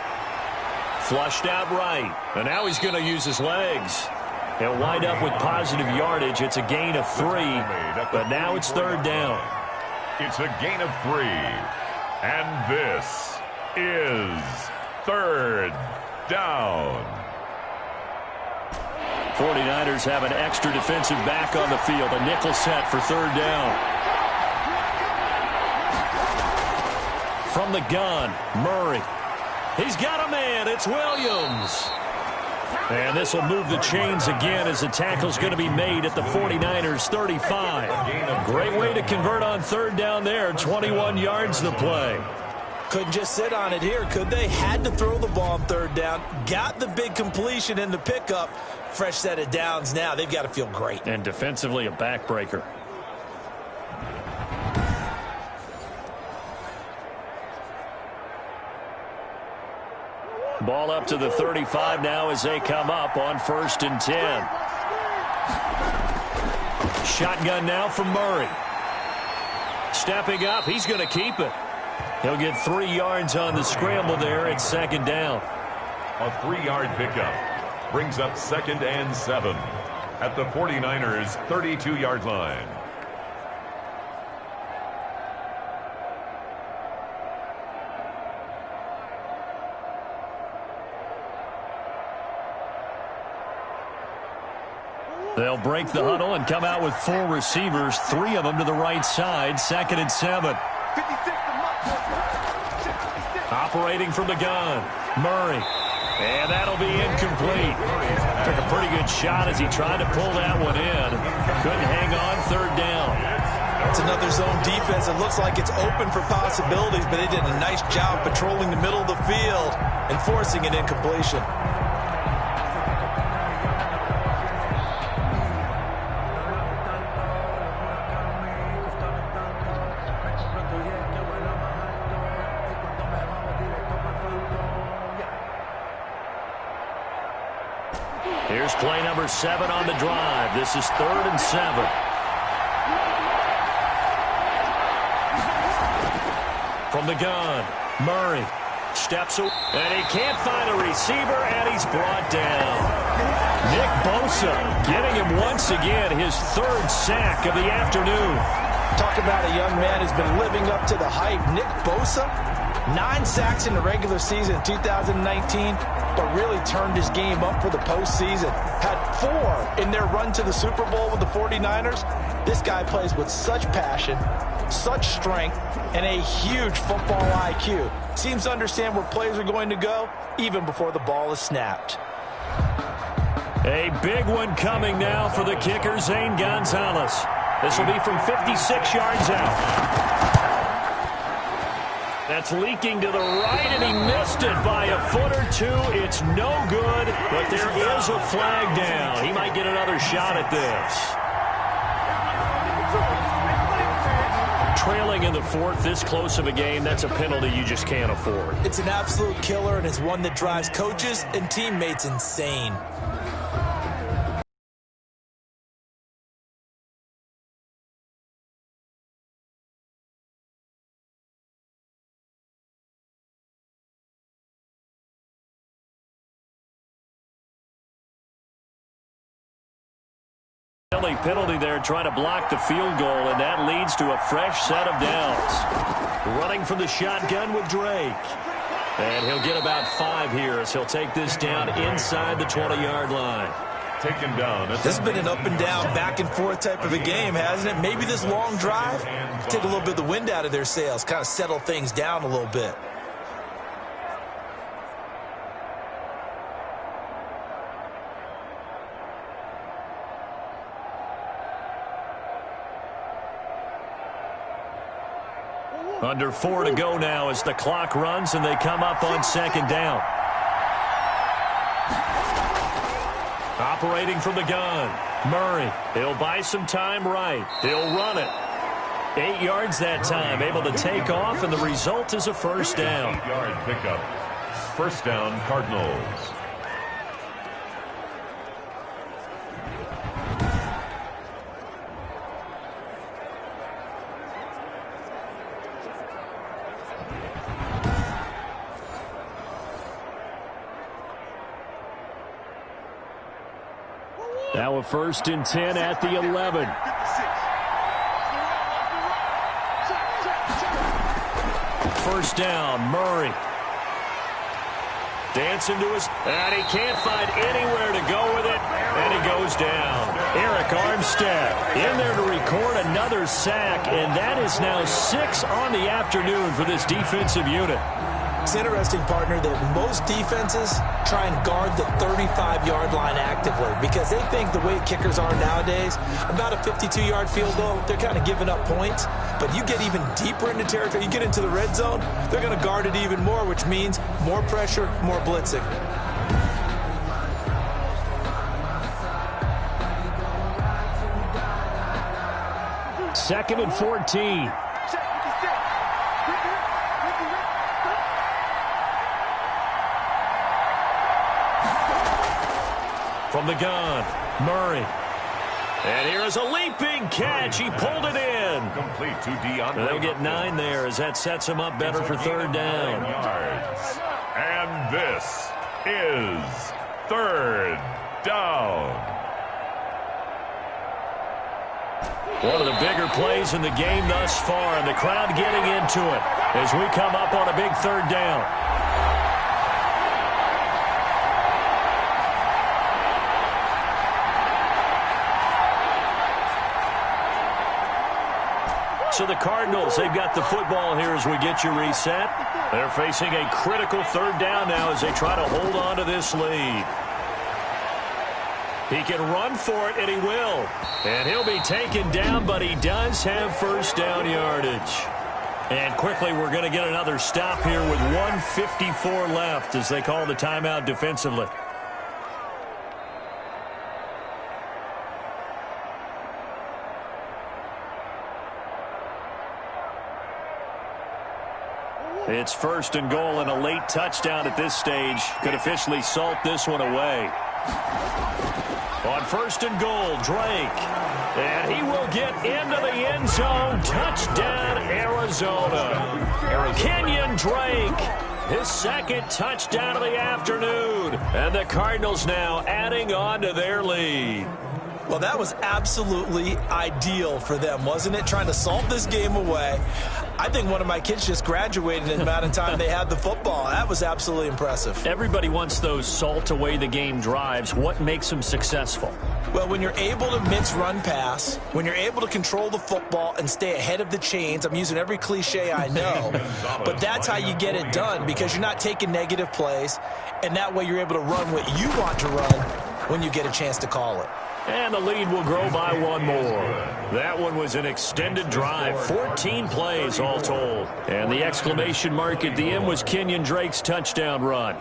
Flushed out right, and now he's going to use his legs. He'll wind up with positive yardage. It's a gain of 3, but now it's 3rd down. It's a gain of 3, and this is 3rd down. 49ers have an extra defensive back on the field, a nickel set for 3rd down. From the gun, Murray. He's got a man. It's Williams. And this will move the chains again as the tackle's going to be made at the 49ers 35. Great way to convert on 3rd down there. 21 yards the play. Couldn't just sit on it here, could they? Had to throw the ball on third down. Got the big completion in the pickup. Fresh set of downs now. They've got to feel great. And defensively, a backbreaker. Ball up to the 35 now as they come up on 1st and 10. Shotgun now from Murray. Stepping up, he's going to keep it. He'll get 3 yards on the scramble there at 2nd down. A 3-yard pickup brings up 2nd and 7 at the 49ers' 32-yard line. They'll break the huddle and come out with 4 receivers, 3 of them to the right side, 2nd and 7. Operating from the gun, Murray. And that'll be incomplete. Took a pretty good shot as he tried to pull that one in. Couldn't hang on 3rd down. It's another zone defense. It looks like it's open for possibilities, but they did a nice job patrolling the middle of the field and forcing an incompletion. Here's play number 7 on the drive. This is 3rd and 7. From the gun, Murray steps away, and he can't find a receiver, and he's brought down. Nick Bosa getting him once again, his 3rd sack of the afternoon. Talk about a young man who's been living up to the hype. Nick Bosa, 9 sacks in the regular season in 2019, but really turned his game up for the postseason. Had 4 in their run to the Super Bowl with the 49ers. This guy plays with such passion, such strength, and a huge football IQ. Seems to understand where plays are going to go even before the ball is snapped. A big one coming now for the kicker, Zane Gonzalez. This will be from 56 yards out. That's leaking to the right, and he missed it by a foot or 2. It's no good, but there is a flag down. He might get another shot at this. Trailing in the 4th, this close of a game, that's a penalty you just can't afford. It's an absolute killer, and it's one that drives coaches and teammates insane. Penalty there trying to block the field goal, and that leads to a fresh set of downs. Running from the shotgun with Drake. And he'll get about 5 here as he'll take this down inside the 20-yard line. Taken down. This has been an up-and-down, back-and-forth type of a game, hasn't it? Maybe this long drive, take a little bit of the wind out of their sails, kind of settle things down a little bit. Under 4 to go now as the clock runs and they come up on 2nd down. Operating from the gun, Murray. He'll buy some time right. He'll run it. 8 yards that time, able to take off, and the result is a 1st down. 8-yard pickup. 1st down, Cardinals. Now a 1st and 10 at the 11. First down, Murray. Dancing to his, and he can't find anywhere to go with it, and he goes down. Eric Armstead in there to record another sack, and that is now 6 on the afternoon for this defensive unit. It's interesting, partner, that most defenses try and guard the 35-yard line actively because they think the way kickers are nowadays, about a 52-yard field goal, they're kind of giving up points. But you get even deeper into territory, you get into the red zone, they're going to guard it even more, which means more pressure, more blitzing. Second and 14. From the gun, Murray. And here's a leaping catch. He pulled it in. Complete to Dion. They'll get 9 there as that sets them up better for third down. And this is third down. One of the bigger plays in the game thus far, and the crowd getting into it as we come up on a big third down. So the Cardinals, they've got the football here as we get you reset. They're facing a critical third down now as they try to hold on to this lead. He can run for it, and he will. And he'll be taken down, but he does have first down yardage. And quickly, we're going to get another stop here with 1:54 left as they call the timeout defensively. It's first and goal, and a late touchdown at this stage could officially salt this one away. On first and goal, Drake. And he will get into the end zone. Touchdown, Arizona. Kenyon Drake, his second touchdown of the afternoon. And the Cardinals now adding on to their lead. Well, that was absolutely ideal for them, wasn't it? Trying to salt this game away. I think one of my kids just graduated in the amount of time they had the football. That was absolutely impressive. Everybody wants those salt away the game drives. What makes them successful? Well, when you're able to mix run pass, when you're able to control the football and stay ahead of the chains, I'm using every cliche I know, but that's how you get it done because you're not taking negative plays, and that way you're able to run what you want to run when you get a chance to call it. And the lead will grow by one more. That one was an extended drive, 14 plays all told. And the exclamation mark at the end was Kenyon Drake's touchdown run.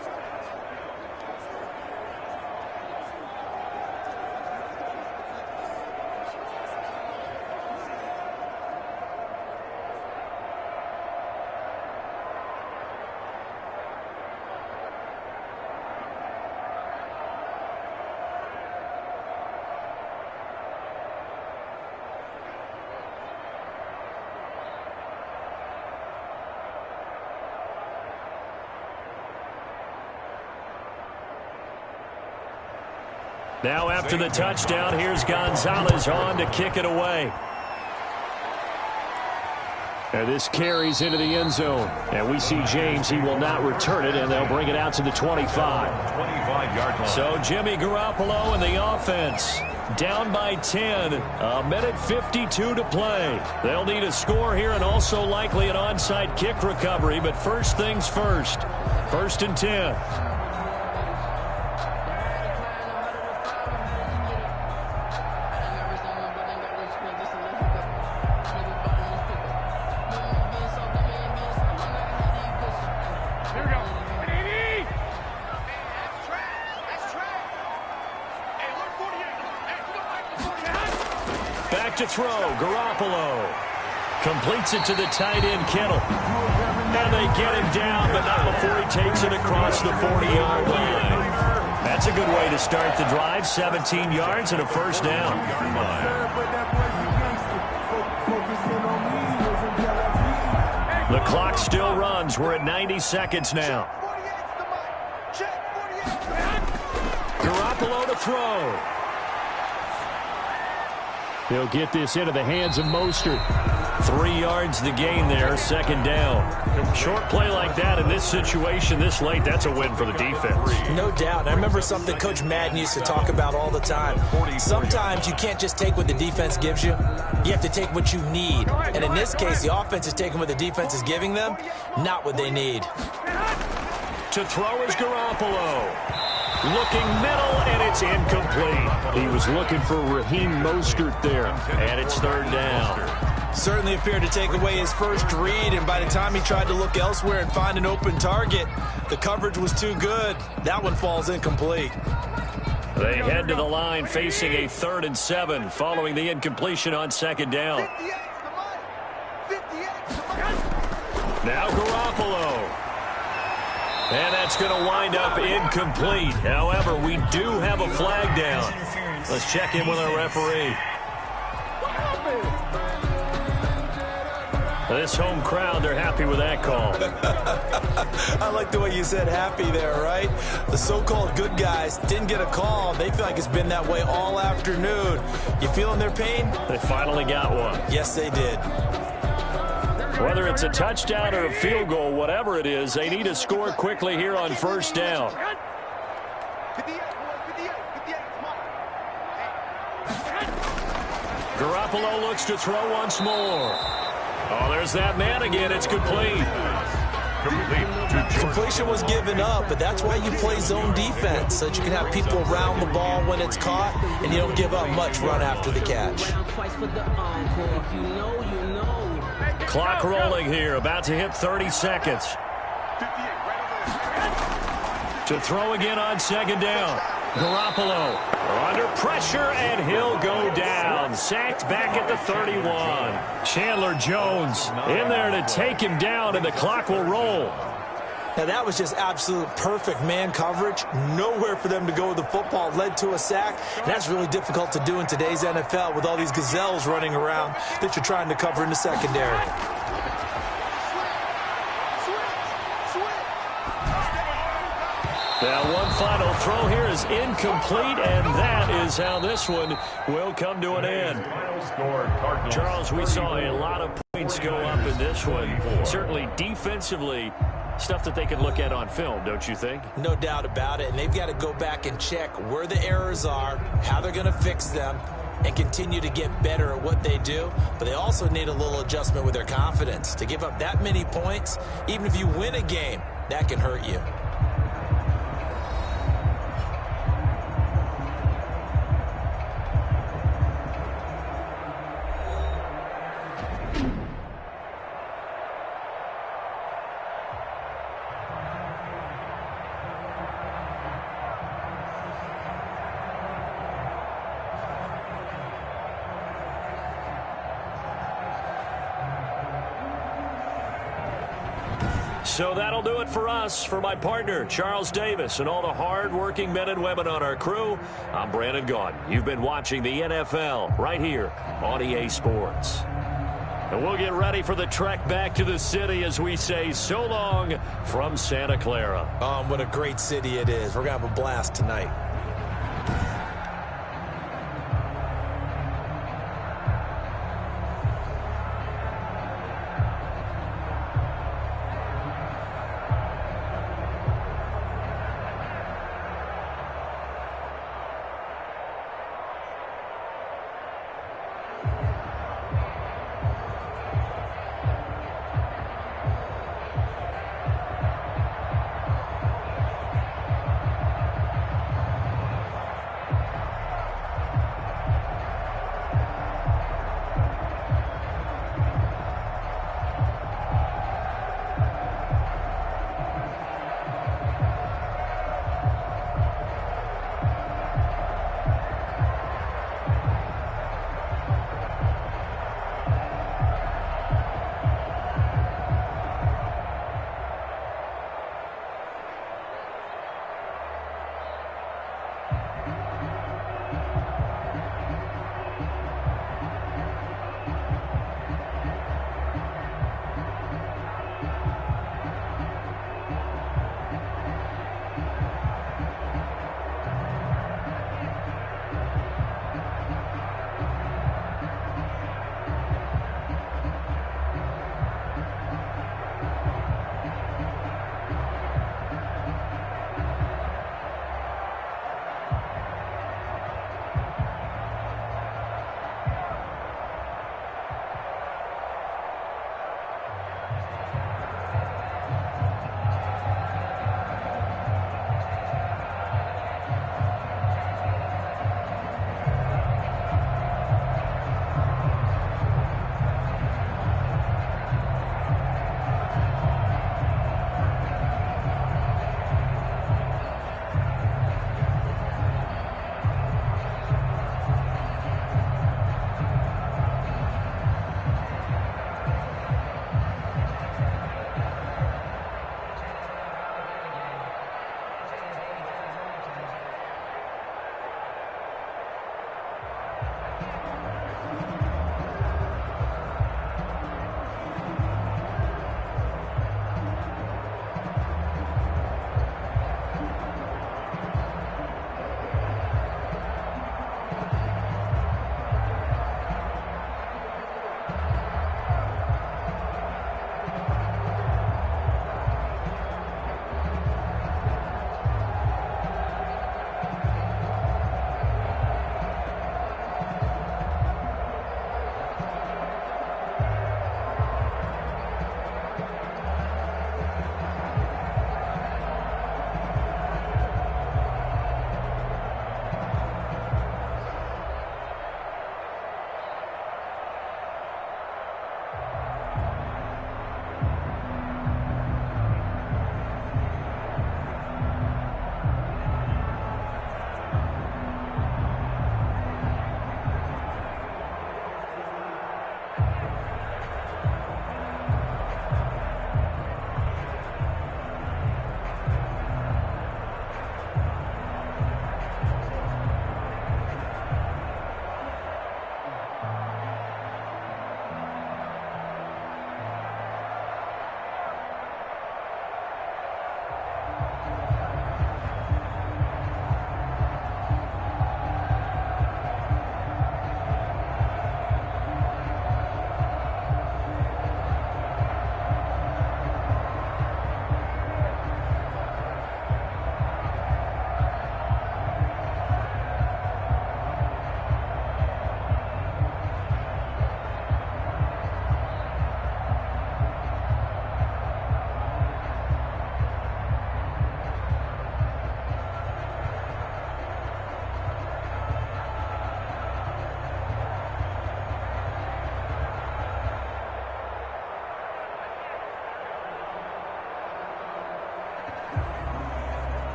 Now after the touchdown, here's Gonzalez on to kick it away. And this carries into the end zone. And we see James, he will not return it, and they'll bring it out to the 25. 25-yard line. So Jimmy Garoppolo and the offense down by 10. A minute 52 to play. They'll need a score here and also likely an onside kick recovery. But first things first. First and 10. To throw, Garoppolo completes it to the tight end, Kittle. And they get him down, but not before he takes it across the 40-yard line. That's a good way to start the drive, 17 yards and a first down. The clock still runs. We're at 90 seconds now. Garoppolo to throw. He'll get this into the hands of Mostert. 3 yards to gain there, second down. Short play like that in this situation this late, that's a win for the defense. No doubt. And I remember something Coach Madden used to talk about all the time. Sometimes you can't just take what the defense gives you. You have to take what you need. And in this case, the offense is taking what the defense is giving them, not what they need. To throw is Garoppolo. Looking middle, and it's incomplete. He was looking for Raheem Mostert there, and it's third down. Certainly appeared to take away his first read, and by the time he tried to look elsewhere and find an open target, the coverage was too good. That one falls incomplete. They head to the line facing a 3rd and 7 following the incompletion on second down. Now Garoppolo. And that's going to wind up incomplete. However, we do have a flag down. Let's check in with our referee. This home crowd, they're happy with that call. I like the way you said happy there, right? The so-called good guys didn't get a call. They feel like it's been that way all afternoon. You feeling their pain? They finally got one. Yes, they did. Whether it's a touchdown or a field goal, whatever it is, they need to score quickly here on first down. Garoppolo looks to throw once more. Oh, there's that man again. It's complete. Completion was given up, but that's why you play zone defense, so that you can have people around the ball when it's caught, and you don't give up much run after the catch. Clock rolling here, about to hit 30 seconds. To throw again on second down. Garoppolo under pressure, and he'll go down. Sacked back at the 31. Chandler Jones in there to take him down, and the clock will roll. Now, that was just absolute perfect man coverage. Nowhere for them to go with the football. Led to a sack. And that's really difficult to do in today's NFL with all these gazelles running around that you're trying to cover in the secondary. Now, one final throw here is incomplete, and that is how this one will come to an end. Charles, we saw a lot of points go up in this one. Certainly defensively, stuff that they can look at on film, don't you think? No doubt about it, and they've got to go back and check where the errors are, how they're going to fix them, and continue to get better at what they do. But they also need a little adjustment with their confidence. To give up that many points, even if you win a game, that can hurt you. So that'll do it for us. For my partner, Charles Davis, and all the hard-working men and women on our crew, I'm Brandon Gaudin. You've been watching the NFL right here on EA Sports. And we'll get ready for the trek back to the city as we say so long from Santa Clara. What a great city it is. We're going to have a blast tonight.